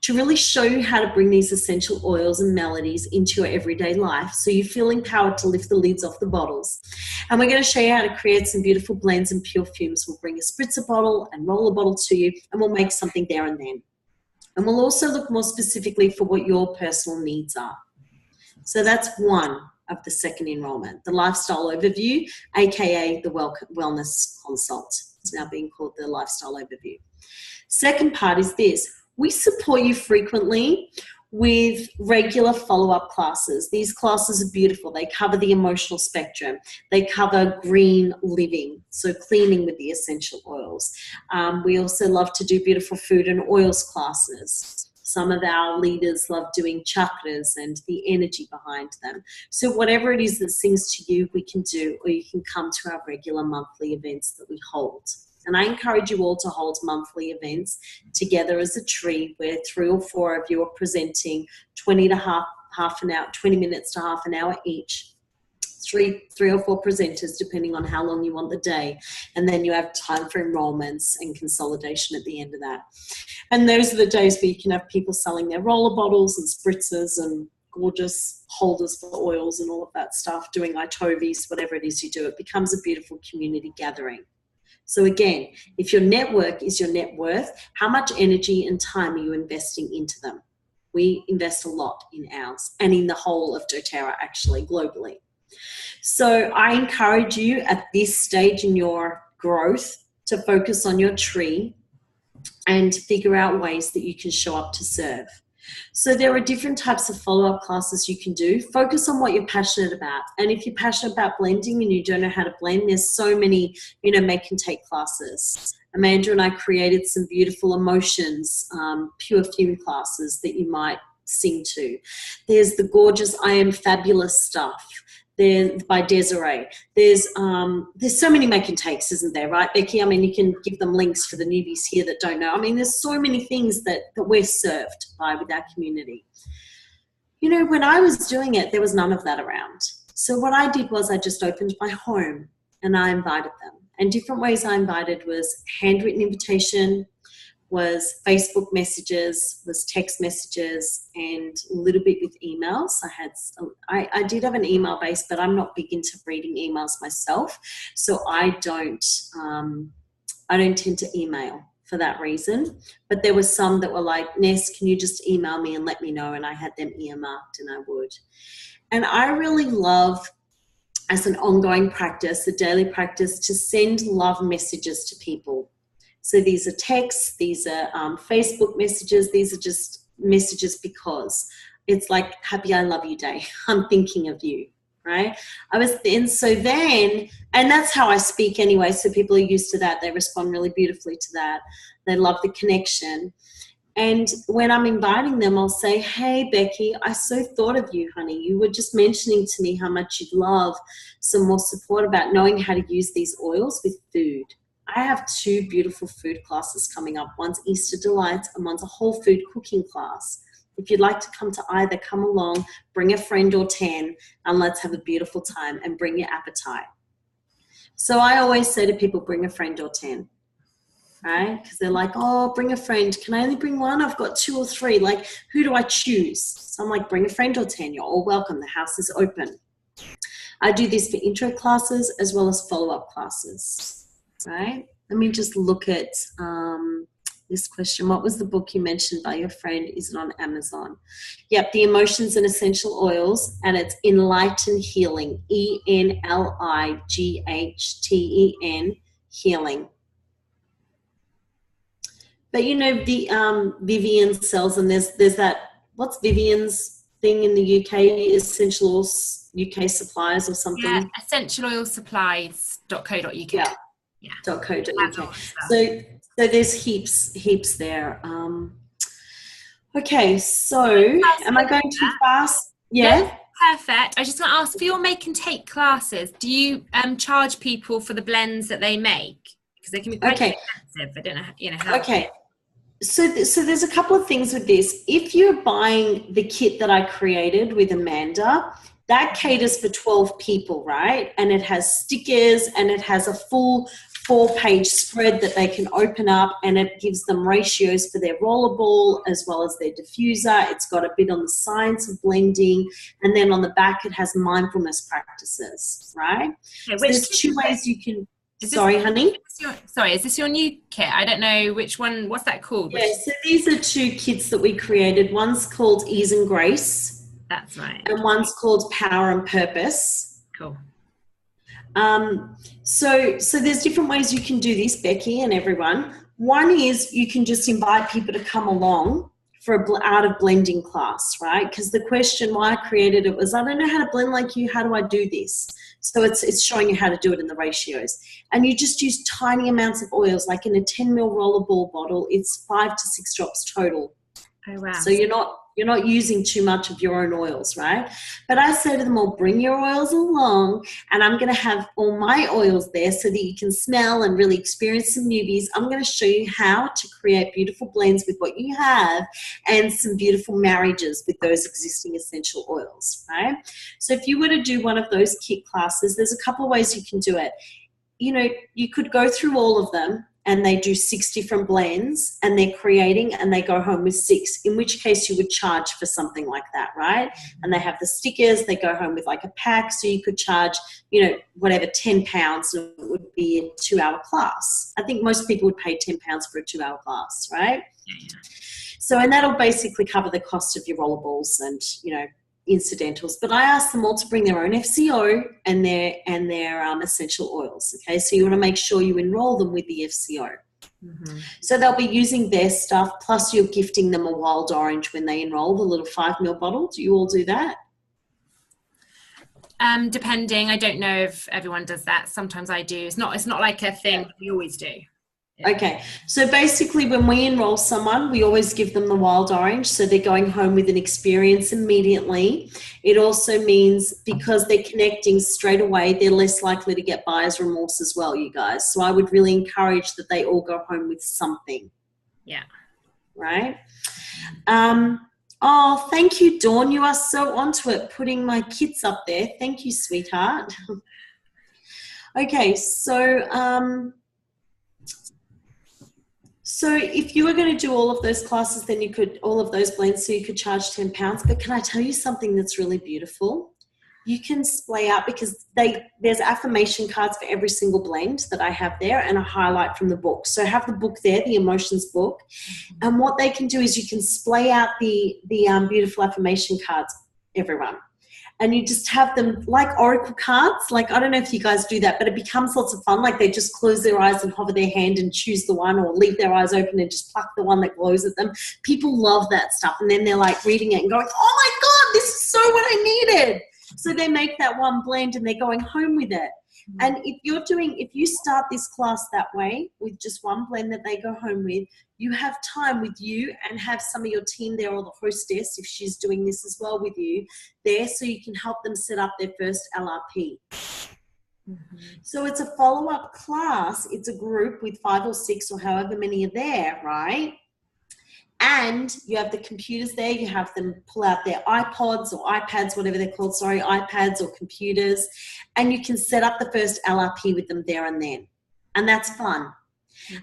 to really show you how to bring these essential oils and melodies into your everyday life so you feel empowered to lift the lids off the bottles. And we're going to show you how to create some beautiful blends and pure fumes. We'll bring a spritzer bottle and roller bottle to you, and we'll make something there and then. And we'll also look more specifically for what your personal needs are. So that's one of the second enrollment, the lifestyle overview, aka the wellness consult. It's now being called the lifestyle overview. Second part is this: we support you frequently with regular follow-up classes. These classes are beautiful. They cover the emotional spectrum. They cover green living, so cleaning with the essential oils. We also love to do beautiful food and oils classes. Some of our leaders love doing chakras and the energy behind them. So whatever it is that sings to you, we can do, or you can come to our regular monthly events that we hold. And I encourage you all to hold monthly events together as a tree where 3 or 4 of you are presenting 20 minutes to half an hour each. Three or four presenters, depending on how long you want the day. And then you have time for enrollments and consolidation at the end of that. And those are the days where you can have people selling their roller bottles and spritzers and gorgeous holders for oils and all of that stuff, doing itoves, whatever it is you do. It becomes a beautiful community gathering. So again, if your network is your net worth, how much energy and time are you investing into them? We invest a lot in ours and in the whole of doTERRA, actually, globally. So I encourage you at this stage in your growth to focus on your tree and figure out ways that you can show up to serve. So there are different types of follow-up classes you can do. Focus on what you're passionate about. And if you're passionate about blending and you don't know how to blend, there's so many, make and take classes. Amanda and I created some beautiful emotions, pure fume classes that you might sing to. There's the gorgeous I Am Fabulous stuff. There by Desiree. There's so many make and takes, isn't there, right, Becky? I mean, you can give them links for the newbies here that don't know. I mean, there's so many things that we're served by with our community. When I was doing it, there was none of that around. So what I did was I just opened my home and I invited them. And different ways I invited was handwritten invitation, was Facebook messages, was text messages, and a little bit with emails. I did have an email base, but I'm not big into reading emails myself, so I don't tend to email for that reason. But there were some that were like, Ness, can you just email me and let me know? And I had them earmarked, and I would. And I really love, as an ongoing practice, a daily practice, to send love messages to people. So these are texts, these are Facebook messages, these are just messages because it's like, happy I love you day. I'm thinking of you, right? And that's how I speak anyway. So people are used to that. They respond really beautifully to that. They love the connection. And when I'm inviting them, I'll say, hey, Becky, I so thought of you, honey. You were just mentioning to me how much you'd love some more support about knowing how to use these oils with food. I have 2 beautiful food classes coming up. One's Easter Delights and one's a whole food cooking class. If you'd like to come to either, come along, bring a friend or 10, and let's have a beautiful time and bring your appetite. So I always say to people, bring a friend or 10, right? Because they're like, oh, bring a friend. Can I only bring one? I've got 2 or 3. Like, who do I choose? So I'm like, bring a friend or 10. You're all welcome. The house is open. I do this for intro classes as well as follow-up classes. Right? Let me just look at this question. What was the book you mentioned by your friend? Is it on Amazon? Yep, The Emotions and Essential Oils, and it's Enlighten Healing, ENLIGHTEN Healing. But the Vivian sells, and there's that, what's Vivian's thing in the UK? Essential Oils UK Supplies or something? Yeah, essentialoilsupplies.co.uk. Yeah. Yeah. .co.uk. So there's heaps there. Okay, so am I going too fast? Yeah. No, perfect. I just want to ask, for your make and take classes, do you charge people for the blends that they make? Because they can be quite expensive. I don't know, how. Okay. So there's a couple of things with this. If you're buying the kit that I created with Amanda, that caters for 12 people, right? And it has stickers and it has a full 4-page spread that they can open up, and it gives them ratios for their rollerball as well as their diffuser. It's got a bit on the science of blending, and then on the back it has mindfulness practices, right? Okay, so there's 2 ways you can... Sorry, honey? Is this your new kit? I don't know which one. What's that called? Yeah, so these are 2 kits that we created. One's called Ease and Grace. That's right. And one's called Power and Purpose. Cool. So there's different ways you can do this, Becky and everyone. One is you can just invite people to come along for a art of blending class, right? Because the question why I created it was, I don't know how to blend like you. How do I do this? So it's showing you how to do it in the ratios. And you just use tiny amounts of oils, like in a 10 ml rollerball bottle, it's 5 to 6 drops total. Oh, wow. So you're not using too much of your own oils, right? But I say to them all, bring your oils along, and I'm going to have all my oils there so that you can smell and really experience some newbies. I'm going to show you how to create beautiful blends with what you have and some beautiful marriages with those existing essential oils, right? So if you were to do one of those kit classes, there's a couple of ways you can do it. You know, you could go through all of them, and they do 6 different blends, and they're creating, and they go home with 6, in which case you would charge for something like that, right? And they have the stickers, they go home with like a pack, so you could charge, you know, whatever, £10, and it would be a 2-hour class. I think most people would pay £10 for a 2-hour class, right? Yeah. So, and that'll basically cover the cost of your rollerballs and, you know, incidentals. But I asked them all to bring their own FCO and their essential oils. Okay, so you want to make sure you enroll them with the FCO. Mm-hmm. So they'll be using their stuff, plus you're gifting them a wild orange when they enroll, the little 5 ml bottle. Do you all do that? Depending, I don't know if everyone does that. Sometimes I do. It's not like a thing we always do. Okay, so basically when we enroll someone, we always give them the wild orange, so they're going home with an experience immediately. It also means because they're connecting straight away, they're less likely to get buyer's remorse as well, you guys. So I would really encourage that they all go home with something. Yeah. Right? Oh, thank you, Dawn. You are so onto it, putting my kits up there. Thank you, sweetheart. Okay, so if you were going to do all of those classes, then you could, all of those blends, so you could charge £10. But can I tell you something that's really beautiful? You can splay out, because there's affirmation cards for every single blend that I have there, and a highlight from the book. So have the book there, the emotions book. And what they can do is you can splay out the beautiful affirmation cards, everyone. And you just have them like oracle cards. Like, I don't know if you guys do that, but it becomes lots of fun. Like they just close their eyes and hover their hand and choose the one, or leave their eyes open and just pluck the one that glows at them. People love that stuff. And then they're like reading it and going, oh my God, this is so what I needed. So they make that one blend and they're going home with it. And if you start this class that way, with just one blend that they go home with, you have time with you and have some of your team there, or the hostess, if she's doing this as well with you, there, so you can help them set up their first LRP. Mm-hmm. So it's a follow-up class. It's a group with 5 or 6 or however many are there, right? And you have the computers there. You have them pull out their iPods or iPads, whatever they're called, iPads or computers. And you can set up the first LRP with them there and then. And that's fun.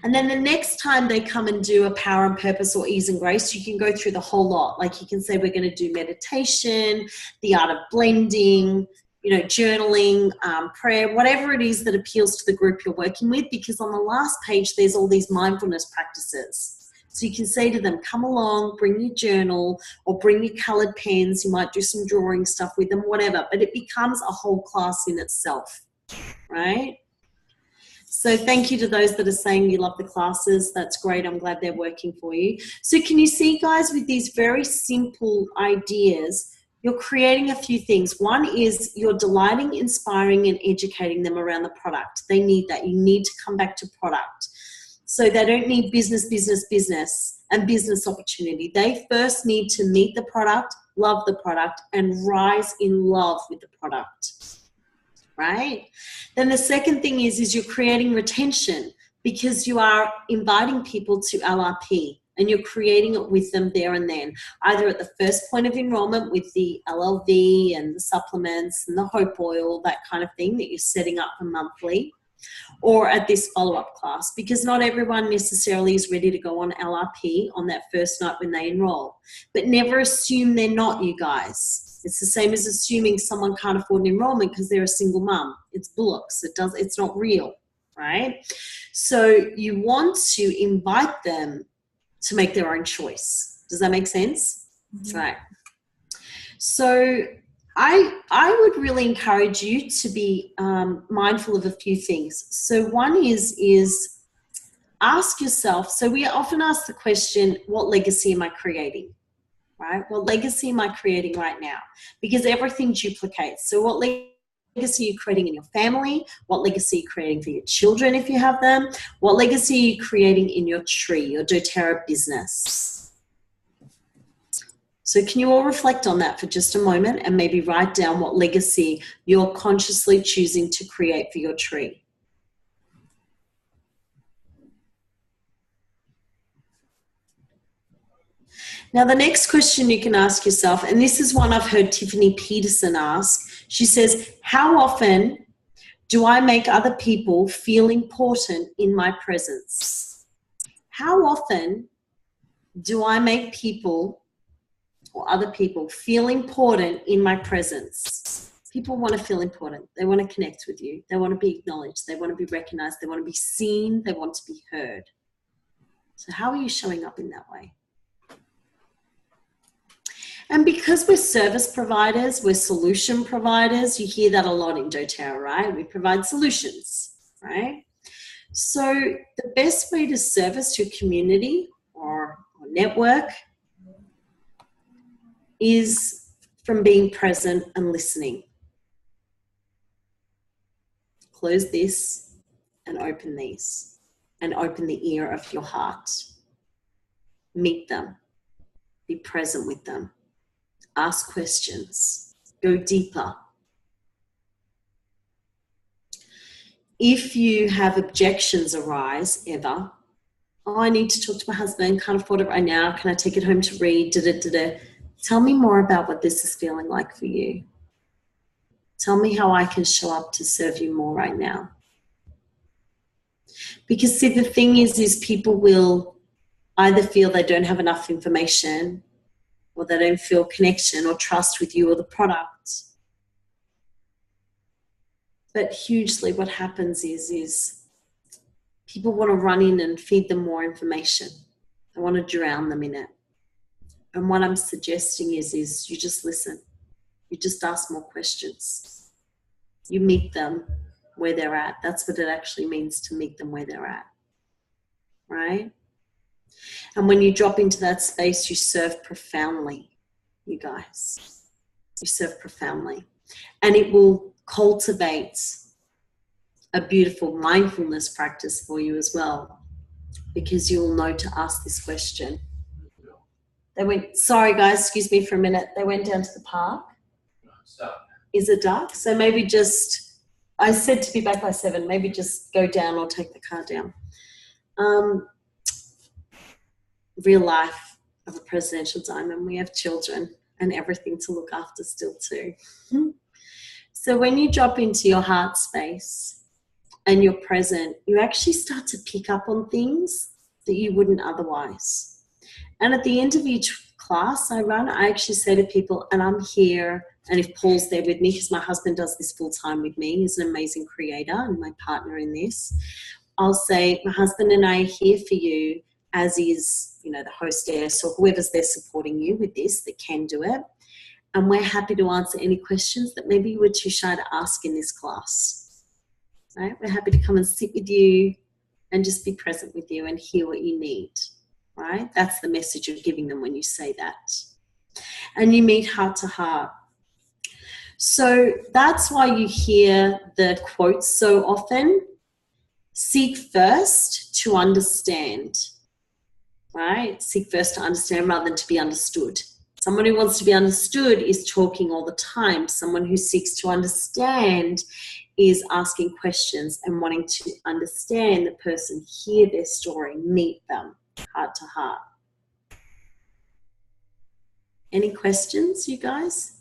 And then the next time they come and do a power and purpose or ease and grace, you can go through the whole lot. Like you can say, we're going to do meditation, the art of blending, journaling, prayer, whatever it is that appeals to the group you're working with. Because on the last page, there's all these mindfulness practices. So you can say to them, come along, bring your journal or bring your colored pens. You might do some drawing stuff with them, whatever. But it becomes a whole class in itself, right? So thank you to those that are saying you love the classes. That's great. I'm glad they're working for you. So can you see, guys, with these very simple ideas, you're creating a few things. One is you're delighting, inspiring, and educating them around the product. They need that. You need to come back to product. So they don't need business, and business opportunity. They first need to meet the product, love the product, and rise in love with the product, right? Then the second thing is you're creating retention, because you are inviting people to LRP and you're creating it with them there and then, either at the first point of enrollment with the LLV and the supplements and the hope oil, that kind of thing that you're setting up for monthly. or at this follow-up class, because not everyone necessarily is ready to go on LRP on that first night when they enroll. But never assume they're not, you guys. It's the same as assuming someone can't afford an enrollment because they're a single mum. It's bullocks. It's not real, right? So you want to invite them to make their own choice. Does that make sense? Mm-hmm. Right. So I would really encourage you to be mindful of a few things. So one is ask yourself, so we often ask the question, what legacy am I creating? Right? What legacy am I creating right now? Because everything duplicates. So what legacy are you creating in your family? What legacy are you creating for your children if you have them? What legacy are you creating in your tree, your doTERRA business? So can you all reflect on that for just a moment and maybe write down what legacy you're consciously choosing to create for your tree? Now, the next question you can ask yourself, and this is one I've heard Tiffany Peterson ask. She says, how often do I make other people feel important in my presence? How often do I make people or other people feel important in my presence? People want to feel important. They want to connect with you. They want to be acknowledged. They want to be recognized. They want to be seen. They want to be heard. So how are you showing up in that way? And because we're service providers, we're solution providers, you hear that a lot in doTERRA, right? We provide solutions, right? So the best way to service your community or network is from being present and listening. Close this and open these, and open the ear of your heart. Meet them. Be present with them. Ask questions. Go deeper. If you have objections arise ever, oh, I need to talk to my husband, can't afford it right now, can I take it home to read, tell me more about what this is feeling like for you. Tell me how I can show up to serve you more right now. Because see, the thing is people will either feel they don't have enough information, or they don't feel connection or trust with you or the product. But hugely what happens is people want to run in and feed them more information. They want to drown them in it. And what I'm suggesting is you just listen. You just ask more questions. You meet them where they're at. That's what it actually means to meet them where they're at. Right? And when you drop into that space, you serve profoundly, you guys. You serve profoundly. And it will cultivate a beautiful mindfulness practice for you as well, because you'll know to ask this question. Sorry guys, excuse me for a minute. They went down to the park. Is it dark? So maybe I said to be back by 7, maybe just go down or take the car down. Real life of a presidential diamond, we have children and everything to look after still too. So when you drop into your heart space and you're present, you actually start to pick up on things that you wouldn't otherwise. And at the end of each class I run, I actually say to people, and I'm here, and if Paul's there with me, because my husband does this full time with me, he's an amazing creator and my partner in this, I'll say, my husband and I are here for you, as is, the hostess or whoever's there supporting you with this that can do it. And we're happy to answer any questions that maybe you were too shy to ask in this class. Right? We're happy to come and sit with you and just be present with you and hear what you need. Right? That's the message you're giving them when you say that. And you meet heart to heart. So that's why you hear the quotes so often. Seek first to understand. Right? Seek first to understand rather than to be understood. Someone who wants to be understood is talking all the time. Someone who seeks to understand is asking questions and wanting to understand the person, hear their story, meet them heart to heart. Any questions, you guys?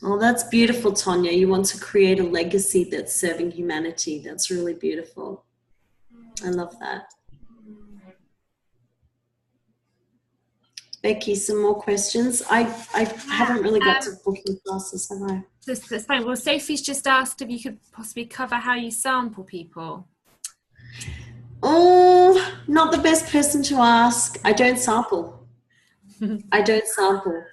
Oh, that's beautiful, Tonya. You want to create a legacy that's serving humanity. That's really beautiful. I love that. Becky, some more questions? I haven't really got to booking classes, have I? That's fine. Well, Sophie's just asked if you could possibly cover how you sample people. Oh, not the best person to ask. I don't sample. I don't sample.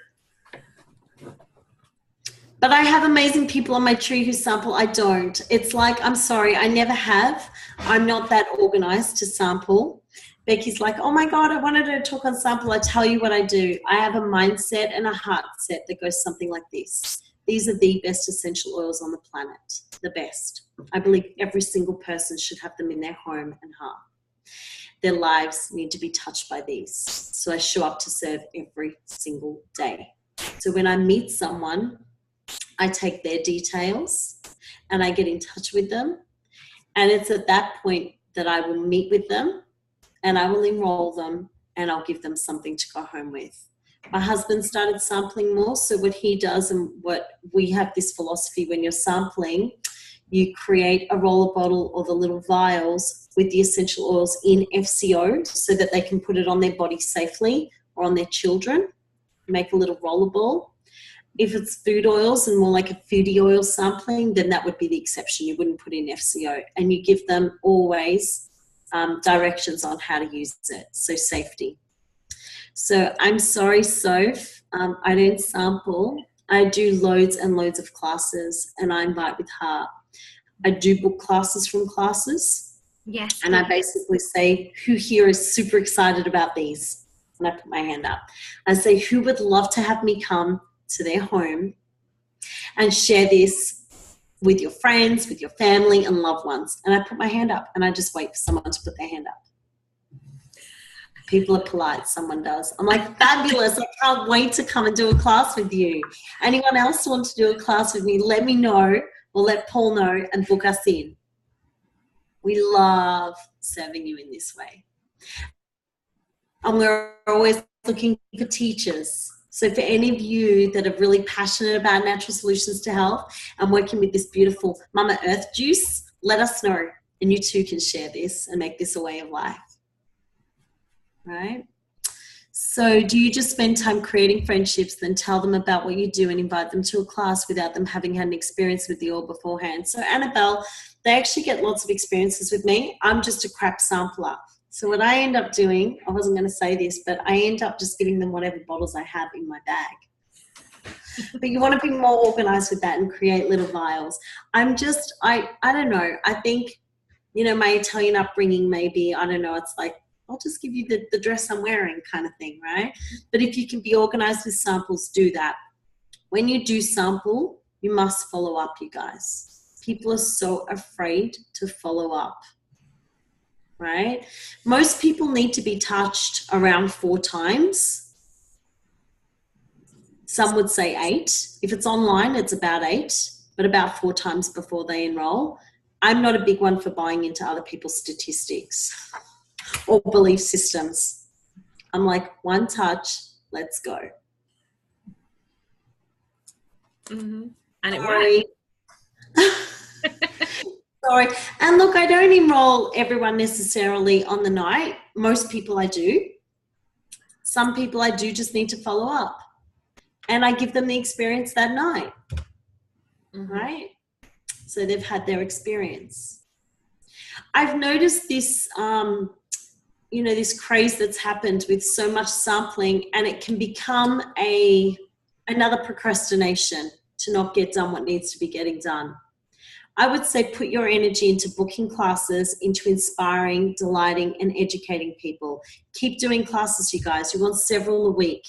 But I have amazing people on my tree who sample. I don't. It's like, I'm sorry, I never have. I'm not that organized to sample. Becky's like, oh my God, I wanted to talk on sample. I tell you what I do. I have a mindset and a heart set that goes something like this. These are the best essential oils on the planet, the best. I believe every single person should have them in their home and heart. Their lives need to be touched by these. So I show up to serve every single day. So when I meet someone, I take their details and I get in touch with them. And it's at that point that I will meet with them and I will enroll them and I'll give them something to go home with. My husband started sampling more. So what he does, and what we have this philosophy, when you're sampling, you create a roller bottle or the little vials with the essential oils in FCO so that they can put it on their body safely or on their children. Make a little roller ball. If it's food oils and more like a foodie oil sampling, then that would be the exception. You wouldn't put in FCO, and you give them always directions on how to use it. So safety. So I'm sorry, Soph, I don't sample. I do loads and loads of classes and I invite with heart. I do book classes from classes. Yes. And I basically say, who here is super excited about these? And I put my hand up. I say, who would love to have me come to their home and share this with your friends, with your family and loved ones? And I put my hand up and I just wait for someone to put their hand up. People are polite, someone does. I'm like, fabulous, I can't wait to come and do a class with you. Anyone else want to do a class with me, let me know, or let Paul know and book us in. We love serving you in this way. And we're always looking for teachers. So for any of you that are really passionate about natural solutions to health and working with this beautiful Mama Earth juice, let us know. And you too can share this and make this a way of life. Right? So do you just spend time creating friendships, then tell them about what you do and invite them to a class without them having had an experience with the oil beforehand? So Annabelle, they actually get lots of experiences with me. I'm just a crap sampler. So what I end up doing, I wasn't going to say this, but I end up just giving them whatever bottles I have in my bag. But you want to be more organized with that and create little vials. I don't know. I think, my Italian upbringing, maybe, I don't know, it's like, I'll just give you the dress I'm wearing kind of thing, right? But if you can be organized with samples, do that. When you do sample, you must follow up, you guys. People are so afraid to follow up, right? Most people need to be touched around 4 times. Some would say 8. If it's online, it's about 8, but about 4 times before they enroll. I'm not a big one for buying into other people's statistics or belief systems. I'm like, 1 touch, let's go. Mm-hmm. And it works. Sorry. And look, I don't enroll everyone necessarily on the night. Most people I do. Some people I do just need to follow up. And I give them the experience that night. Mm-hmm. Right? So they've had their experience. I've noticed this, this craze that's happened with so much sampling, and it can become another procrastination to not get done what needs to be getting done. I would say put your energy into booking classes, into inspiring, delighting, and educating people. Keep doing classes, you guys. You want several a week.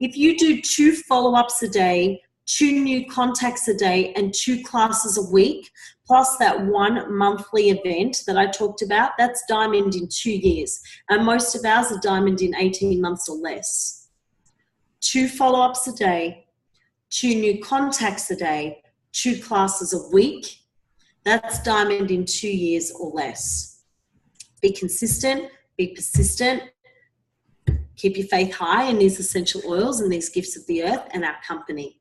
If you do 2 follow-ups a day, 2 new contacts a day, and 2 classes a week, plus that 1 monthly event that I talked about, that's diamond in 2 years. And most of ours are diamond in 18 months or less. 2 follow-ups a day, 2 new contacts a day, 2 classes a week. That's diamond in 2 years or less. Be consistent, be persistent, keep your faith high in these essential oils and these gifts of the earth and our company.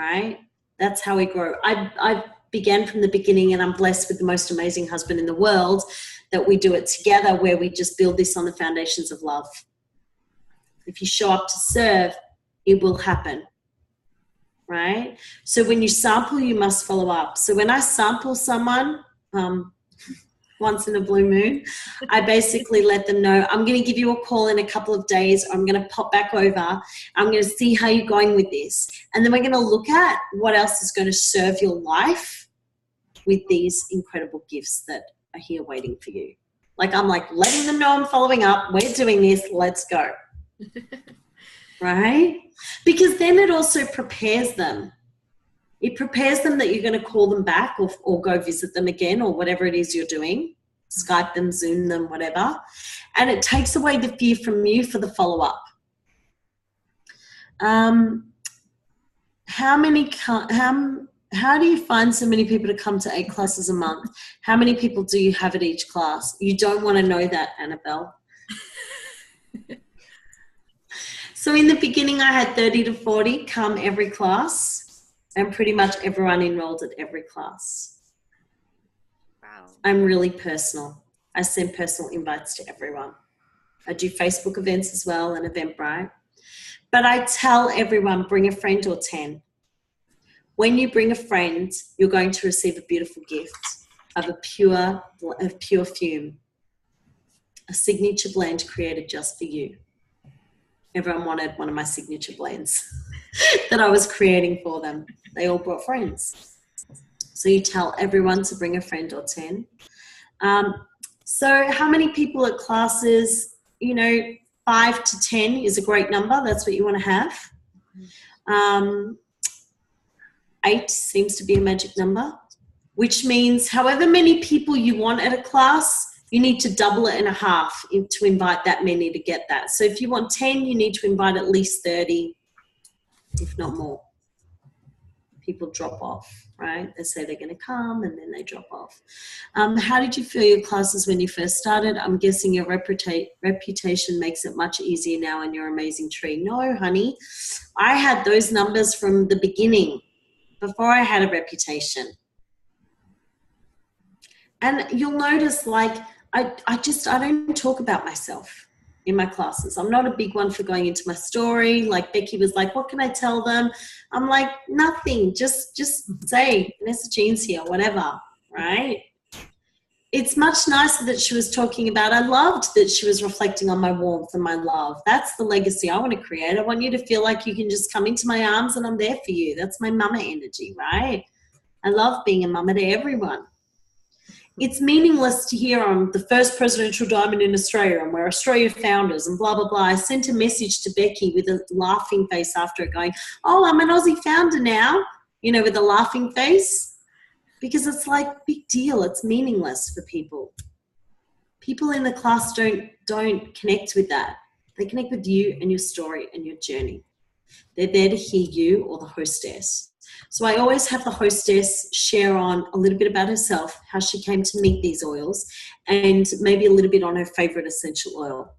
right? That's how we grow. I began from the beginning, and I'm blessed with the most amazing husband in the world, that we do it together, where we just build this on the foundations of love. If you show up to serve, it will happen, right? So when you sample, you must follow up. So when I sample someone, once in a blue moon, I basically let them know, I'm going to give you a call in a couple of days. I'm going to pop back over. I'm going to see how you're going with this. And then we're going to look at what else is going to serve your life with these incredible gifts that are here waiting for you. Like, I'm like letting them know I'm following up. We're doing this. Let's go. Right? Because then it also prepares them. It prepares them that you're going to call them back, or go visit them again, or whatever it is you're doing. Skype them, Zoom them, whatever. And it takes away the fear from you for the follow-up. How do you find so many people to come to 8 classes a month? How many people do you have at each class? You don't want to know that, Annabelle. So in the beginning, I had 30 to 40 come every class, and pretty much everyone enrolled at every class. Wow. I'm really personal. I send personal invites to everyone. I do Facebook events as well, and Eventbrite. But I tell everyone, bring a friend or 10. When you bring a friend, you're going to receive a beautiful gift of pure fume, a signature blend created just for you. Everyone wanted one of my signature blends that I was creating for them. They all brought friends. So you tell everyone to bring a friend or 10. So how many people at classes? 5 to 10 is a great number. That's what you want to have. 8 seems to be a magic number, which means however many people you want at a class, you need to double it in a half to invite that many to get that. So if you want 10, you need to invite at least 30, if not more. People drop off, right? They say they're going to come and then they drop off. How did you feel your classes when you first started? I'm guessing your reputation makes it much easier now and your amazing tree. No, honey. I had those numbers from the beginning, before I had a reputation. And you'll notice, like, I don't talk about myself in my classes. I'm not a big one for going into my story. Like Becky was like, what can I tell them? I'm like, nothing. Just say, Vanessa Jean's here, whatever, right? It's much nicer that she was talking about, I loved that she was reflecting on my warmth and my love. That's the legacy I want to create. I want you to feel like you can just come into my arms and I'm there for you. That's my mama energy, right? I love being a mama to everyone. It's meaningless to hear I'm the first presidential diamond in Australia and we're Australia founders and blah, blah, blah. I sent a message to Becky with a laughing face after it going, oh, I'm an Aussie founder now, with a laughing face, because it's like big deal. It's meaningless for people. People in the class don't connect with that. They connect with you and your story and your journey. They're there to hear you or the hostess. So I always have the hostess share on a little bit about herself, how she came to meet these oils, and maybe a little bit on her favorite essential oil.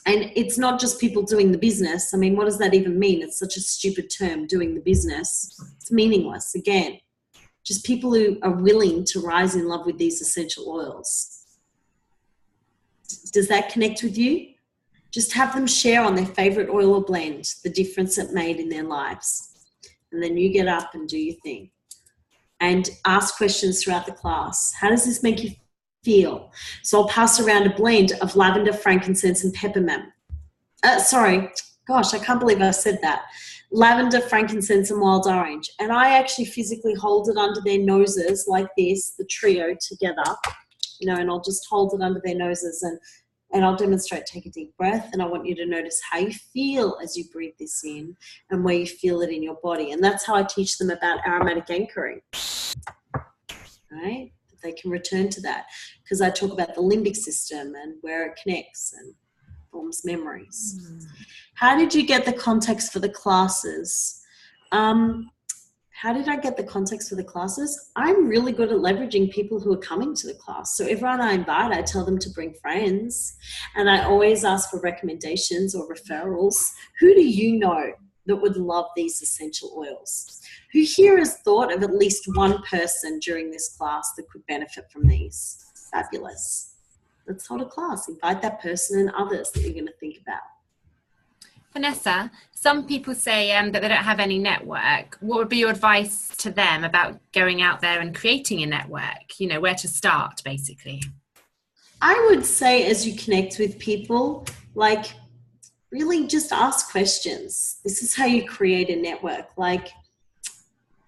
And it's not just people doing the business. I mean, what does that even mean? It's such a stupid term, doing the business. It's meaningless. Again, just people who are willing to rise in love with these essential oils. Does that connect with you? Just have them share on their favorite oil or blend, the difference it made in their lives. And then you get up and do your thing. And ask questions throughout the class. How does this make you feel? So I'll pass around a blend of lavender, frankincense, and peppermint. Gosh, I can't believe I said that. Lavender, frankincense, and wild orange. And I actually physically hold it under their noses like this, the trio together, and I'll just hold it under their noses and I'll demonstrate. Take a deep breath, and I want you to notice how you feel as you breathe this in and where you feel it in your body. And that's how I teach them about aromatic anchoring, right? They can return to that because I talk about the limbic system and where it connects and forms memories. How did you get the context for the classes? How did I get the context for the classes? I'm really good at leveraging people who are coming to the class. So everyone I invite, I tell them to bring friends. And I always ask for recommendations or referrals. Who do you know that would love these essential oils? Who here has thought of at least one person during this class that could benefit from these? Fabulous. Let's hold a class. Invite that person and others that you're going to think about. Vanessa, some people say that they don't have any network. What would be your advice to them about going out there and creating a network? You know, where to start, basically. I would say as you connect with people, like, really just ask questions. This is how you create a network. Like,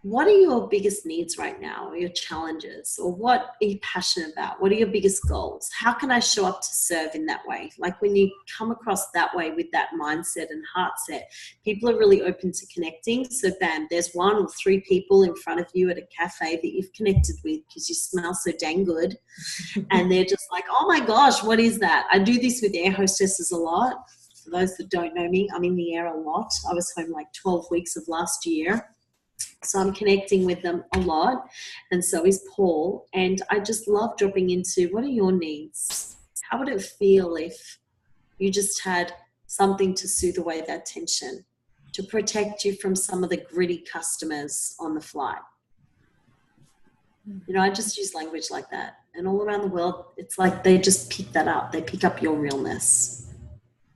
what are your biggest needs right now, or your challenges, or what are you passionate about? What are your biggest goals? How can I show up to serve in that way? Like, when you come across that way with that mindset and heart set, people are really open to connecting. So bam, there's 1 or 3 people in front of you at a cafe that you've connected with because you smell so dang good. And they're just like, oh my gosh, what is that? I do this with air hostesses a lot. For those that don't know me, I'm in the air a lot. I was home like 12 weeks of last year. So I'm connecting with them a lot, and so is Paul. And I just love dropping into, what are your needs? How would it feel if you just had something to soothe away that tension, to protect you from some of the gritty customers on the flight? You know, I just use language like that. And all around the world, it's like they just pick that up. They pick up your realness.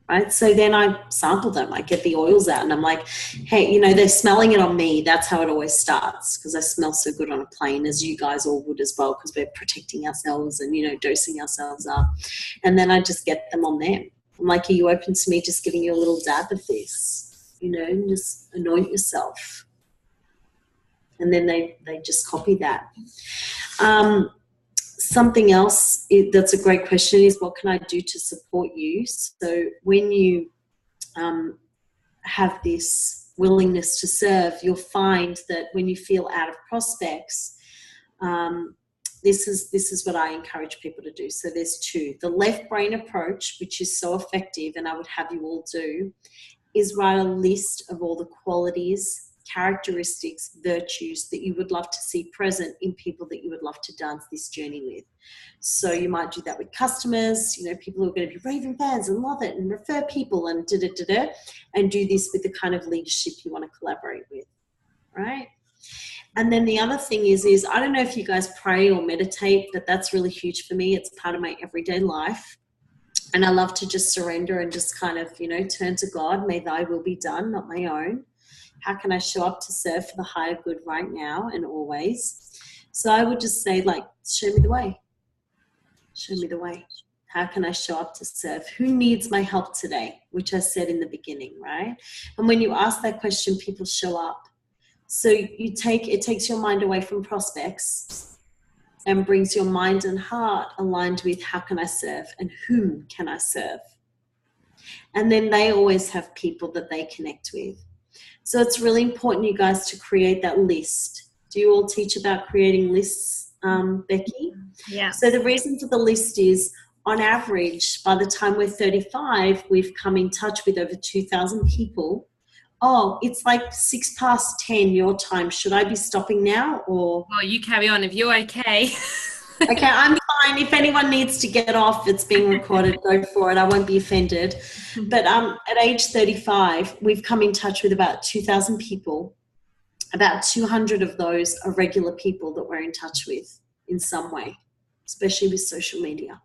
Right? So then I sample them. I get the oils out and I'm like, hey, you know, they're smelling it on me. That's how it always starts, because I smell so good on a plane, as you guys all would as well, because we're protecting ourselves and, you know, dosing ourselves up. And then I just get them on them. I'm like, are you open to me just giving you a little dab of this? You know, and just anoint yourself. And then they just copy that. Something else that's a great question is, what can I do to support you? So when you have this willingness to serve, you'll find that when you feel out of prospects, this is what I encourage people to do. So there's 2. The left brain approach, which is so effective, and I would have you all do, is write a list of all the qualities, characteristics, virtues that you would love to see present in people that you would love to dance this journey with. So you might do that with customers, you know, people who are going to be raving fans and love it and refer people and and do this with the kind of leadership you want to collaborate with, right? And then the other thing is I don't know if you guys pray or meditate, but that's really huge for me. It's part of my everyday life. And I love to just surrender and just kind of, you know, turn to God. May thy will be done, not my own. How can I show up to serve for the higher good right now and always? So I would just say, like, show me the way. Show me the way. How can I show up to serve? Who needs my help today? Which I said in the beginning, right? And when you ask that question, people show up. So it takes your mind away from prospects and brings your mind and heart aligned with how can I serve and whom can I serve? And then they always have people that they connect with. So it's really important, you guys, to create that list. Do you all teach about creating lists, Becky? Yeah. So the reason for the list is, on average, by the time we're 35, we've come in touch with over 2,000 people. Oh, it's like 10:06 your time. Should I be stopping now, or? Well, you carry on if you're okay. Okay, I'm fine. If anyone needs to get off, it's being recorded, go for it. I won't be offended. But at age 35, we've come in touch with about 2,000 people. About 200 of those are regular people that we're in touch with in some way, especially with social media.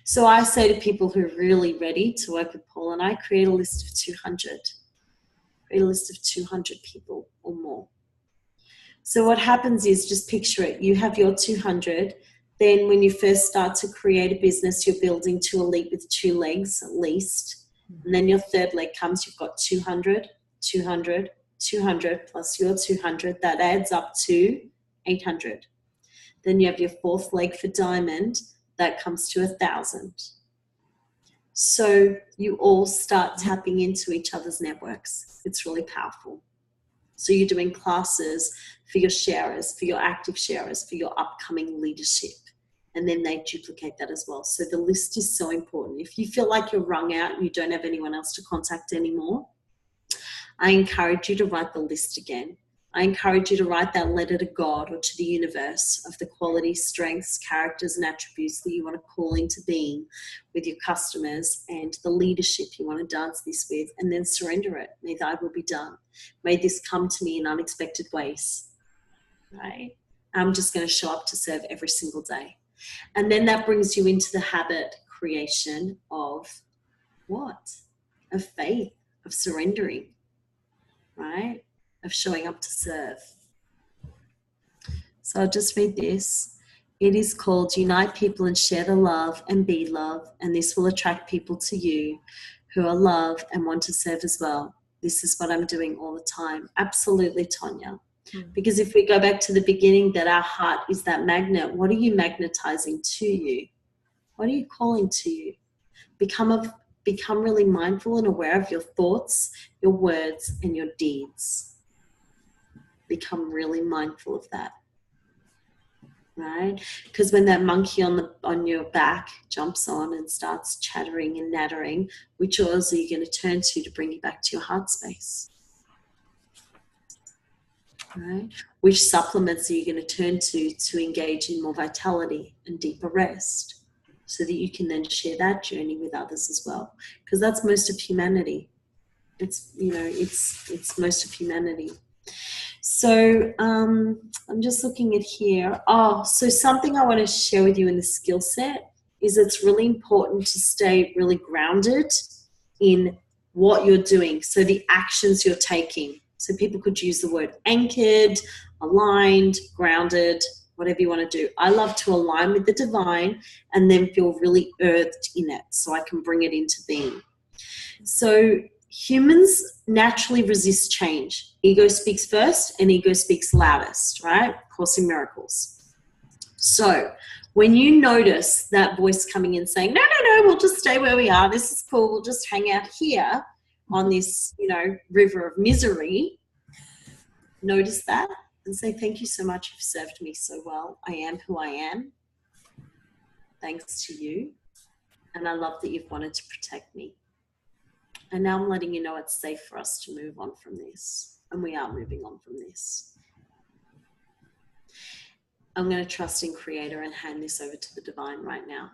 So I say to people who are really ready to work with Paul and I, create a list of 200. Create a list of 200 people or more. So what happens is, just picture it. You have your 200. Then when you first start to create a business, you're building to a leap with 2 legs at least. And then your 3rd leg comes, you've got 200, 200, 200 plus your 200. That adds up to 800. Then you have your 4th leg for diamond. That comes to 1,000. So you all start tapping into each other's networks. It's really powerful. So you're doing classes for your sharers, for your active sharers, for your upcoming leadership. And then they duplicate that as well. So the list is so important. If you feel like you're wrung out and you don't have anyone else to contact anymore, I encourage you to write the list again. I encourage you to write that letter to God or to the universe of the qualities, strengths, characters, and attributes that you want to call into being with your customers and the leadership you want to dance this with, and then surrender it. May thy will be done. May this come to me in unexpected ways, right? I'm just going to show up to serve every single day. And then that brings you into the habit creation of what? Of faith, of surrendering, right? Of showing up to serve. So I'll just read this. It is called Unite People and Share the Love and Be Love, and this will attract people to you who are love and want to serve as well. This is what I'm doing all the time. Absolutely, Tonya. Because if we go back to the beginning, that our heart is that magnet, what are you magnetizing to you? What are you calling to you? Become really mindful and aware of your thoughts, your words, and your deeds. Become really mindful of that, right? Because when that monkey on your back jumps on and starts chattering and nattering, which oils are you going to turn to bring you back to your heart space? Right? Which supplements are you going to turn to engage in more vitality and deeper rest, so that you can then share that journey with others as well? Because that's most of humanity. It's most of humanity. So I'm just looking at here. So something I want to share with you in the skill set is it's really important to stay really grounded in what you're doing. So the actions you're taking. So people could use the word anchored, aligned, grounded, whatever you want to do. I love to align with the divine and then feel really earthed in it so I can bring it into being. So humans naturally resist change. Ego speaks first and ego speaks loudest, right? Course in Miracles. So when you notice that voice coming in saying, no, we'll just stay where we are. This is cool. We'll just hang out here on this, river of misery. Notice that and say, thank you so much. You've served me so well. I am who I am. Thanks to you. And I love that you've wanted to protect me. And now I'm letting you know it's safe for us to move on from this. And we are moving on from this. I'm going to trust in Creator and hand this over to the divine right now.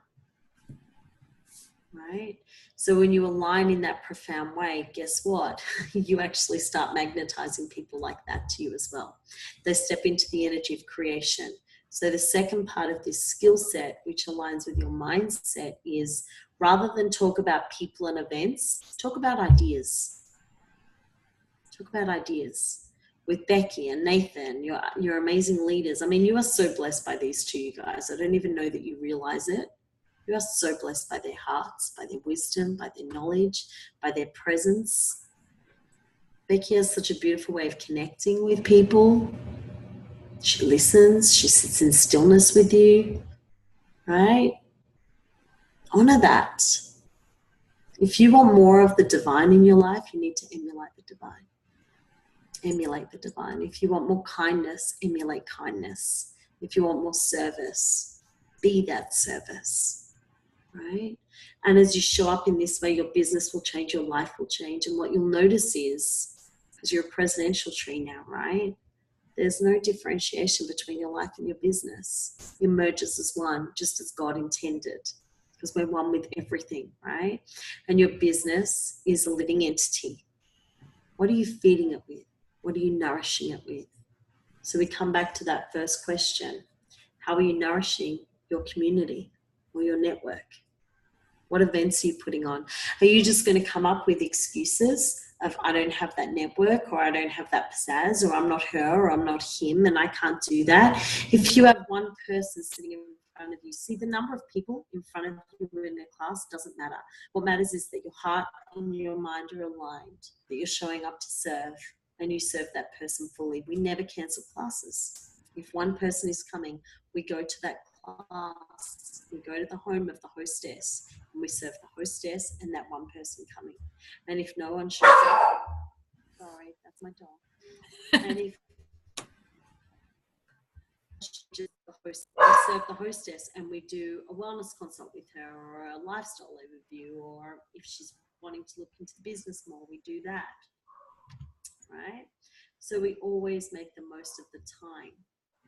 Right? So when you align in that profound way, guess what? You actually start magnetizing people like that to you as well. They step into the energy of creation. So the second part of this skill set, which aligns with your mindset, is rather than talk about people and events, talk about ideas. Talk about ideas with Becky and Nathan, your amazing leaders. I mean, you are so blessed by these two, you guys. I don't even know that you realize it. You are so blessed by their hearts, by their wisdom, by their knowledge, by their presence. Becky has such a beautiful way of connecting with people. She listens, she sits in stillness with you, right? Honor that. If you want more of the divine in your life, you need to emulate the divine. Emulate the divine. If you want more kindness, emulate kindness. If you want more service, be that service. Right? And as you show up in this way, your business will change, your life will change. And what you'll notice is, because you're a presidential tree now, right? There's no differentiation between your life and your business. It merges as one, just as God intended, because we're one with everything, right? And your business is a living entity. What are you feeding it with? What are you nourishing it with? So we come back to that first question. How are you nourishing your community or your network? What events are you putting on? Are you just going to come up with excuses of I don't have that network, or I don't have that pizzazz, or I'm not her, or I'm not him, and I can't do that? If you have one person sitting in front of you, see, the number of people in front of you in a class doesn't matter. What matters is that your heart and your mind are aligned, that you're showing up to serve, and you serve that person fully. We never cancel classes. If one person is coming, we go to that class, we go to the home of the hostess, and we serve the hostess and that one person coming. And if no one shows up, sorry, that's my dog. And if just the host, we serve the hostess and we do a wellness consult with her, or a lifestyle overview, or if she's wanting to look into the business more, we do that, right? So we always make the most of the time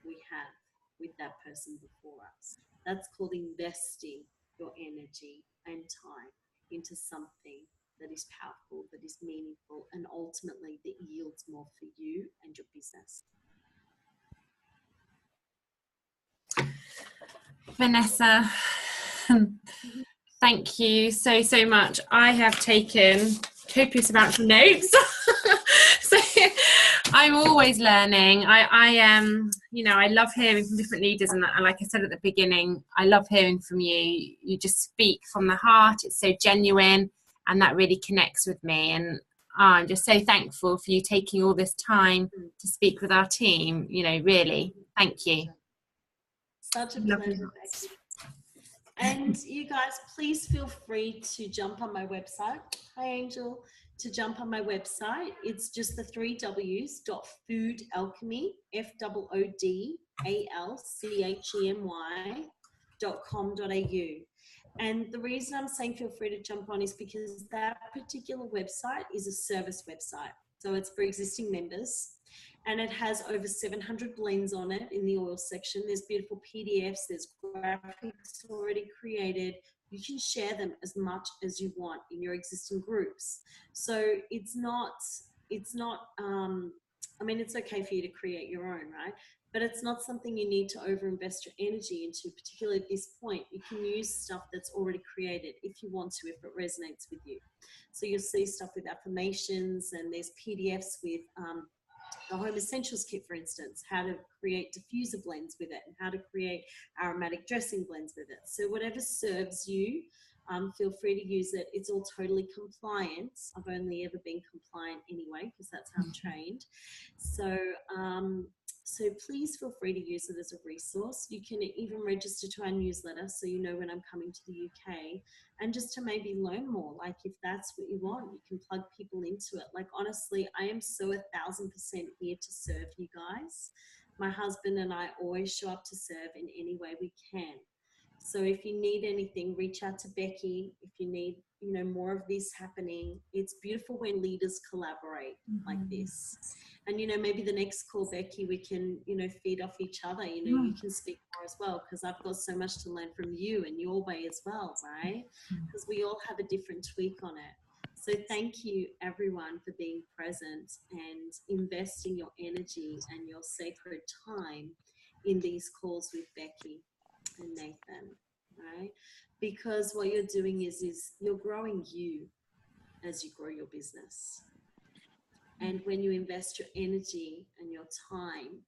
we have with that person before us. That's called investing your energy and time into something that is powerful, that is meaningful, and ultimately that yields more for you and your business. Vanessa, thank you so much. I have taken copious amounts of notes. So I'm always learning. I love hearing from different leaders, and like I said at the beginning, I love hearing from you. You just speak from the heart. It's so genuine, and that really connects with me. And I'm just so thankful for you taking all this time to speak with our team. Really, thank you. Such a pleasure, Becky. And you guys, please feel free to jump on my website. Hi, Angel. To jump on my website. It's just the 3 W's .foodalchemy, FOODALCHEMY.com.au. And the reason I'm saying feel free to jump on is because that particular website is a service website. So it's for existing members. And it has over 700 blends on it in the oil section. There's beautiful PDFs, there's graphics already created. You can share them as much as you want in your existing groups. So it's okay for you to create your own, right? But it's not something you need to overinvest your energy into, particularly at this point. You can use stuff that's already created if you want to, if it resonates with you. So you'll see stuff with affirmations, and there's PDFs with the Home Essentials Kit, for instance, how to create diffuser blends with it and how to create aromatic dressing blends with it. So whatever serves you, feel free to use it. It's all totally compliant. I've only ever been compliant anyway, because that's how I'm trained. So please feel free to use it as a resource. You can even register to our newsletter so you know when I'm coming to the UK, and just to maybe learn more. Like, if that's what you want, you can plug people into it. Like, honestly, I am so 1,000% here to serve you guys. My husband and I always show up to serve in any way we can. So if you need anything, reach out to Becky. If you need, more of this happening, it's beautiful when leaders collaborate like this. And, maybe the next call, Becky, we can, feed off each other. You can speak more as well, because I've got so much to learn from you and your way as well, right? Because we all have a different tweak on it. So thank you, everyone, for being present and investing your energy and your sacred time in these calls with Becky and Nathan, right? Because what you're doing is you're growing you as you grow your business. And when you invest your energy and your time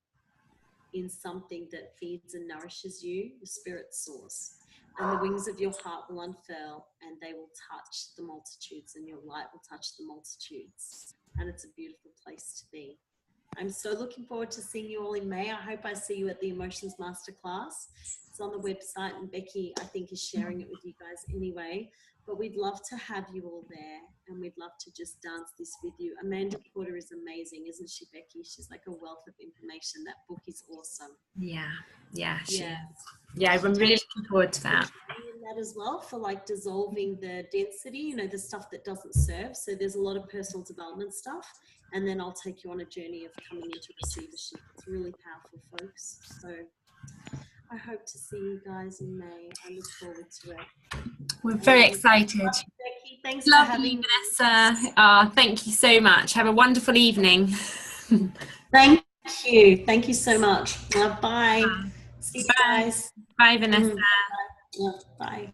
in something that feeds and nourishes you, your spirit soars, and the wings of your heart will unfurl, and they will touch the multitudes, and your light will touch the multitudes. And it's a beautiful place to be. I'm so looking forward to seeing you all in May. I hope I see you at the Emotions Masterclass. It's on the website, and Becky, I think, is sharing it with you guys anyway. But we'd love to have you all there, and we'd love to just dance this with you. Amanda Porter is amazing, isn't she, Becky? She's like a wealth of information. That book is awesome. Yeah, she is. Yeah, I'm really looking forward to that. That as well, for like dissolving the density, the stuff that doesn't serve. So there's a lot of personal development stuff, and then I'll take you on a journey of coming into receivership. It's really powerful, folks. So I hope to see you guys in May. I look forward to it. We're very excited. Becky, thanks for having me, Vanessa. Thank you so much. Have a wonderful evening. Thank you. Thank you so much. Bye. See you guys. Bye, Vanessa. Bye.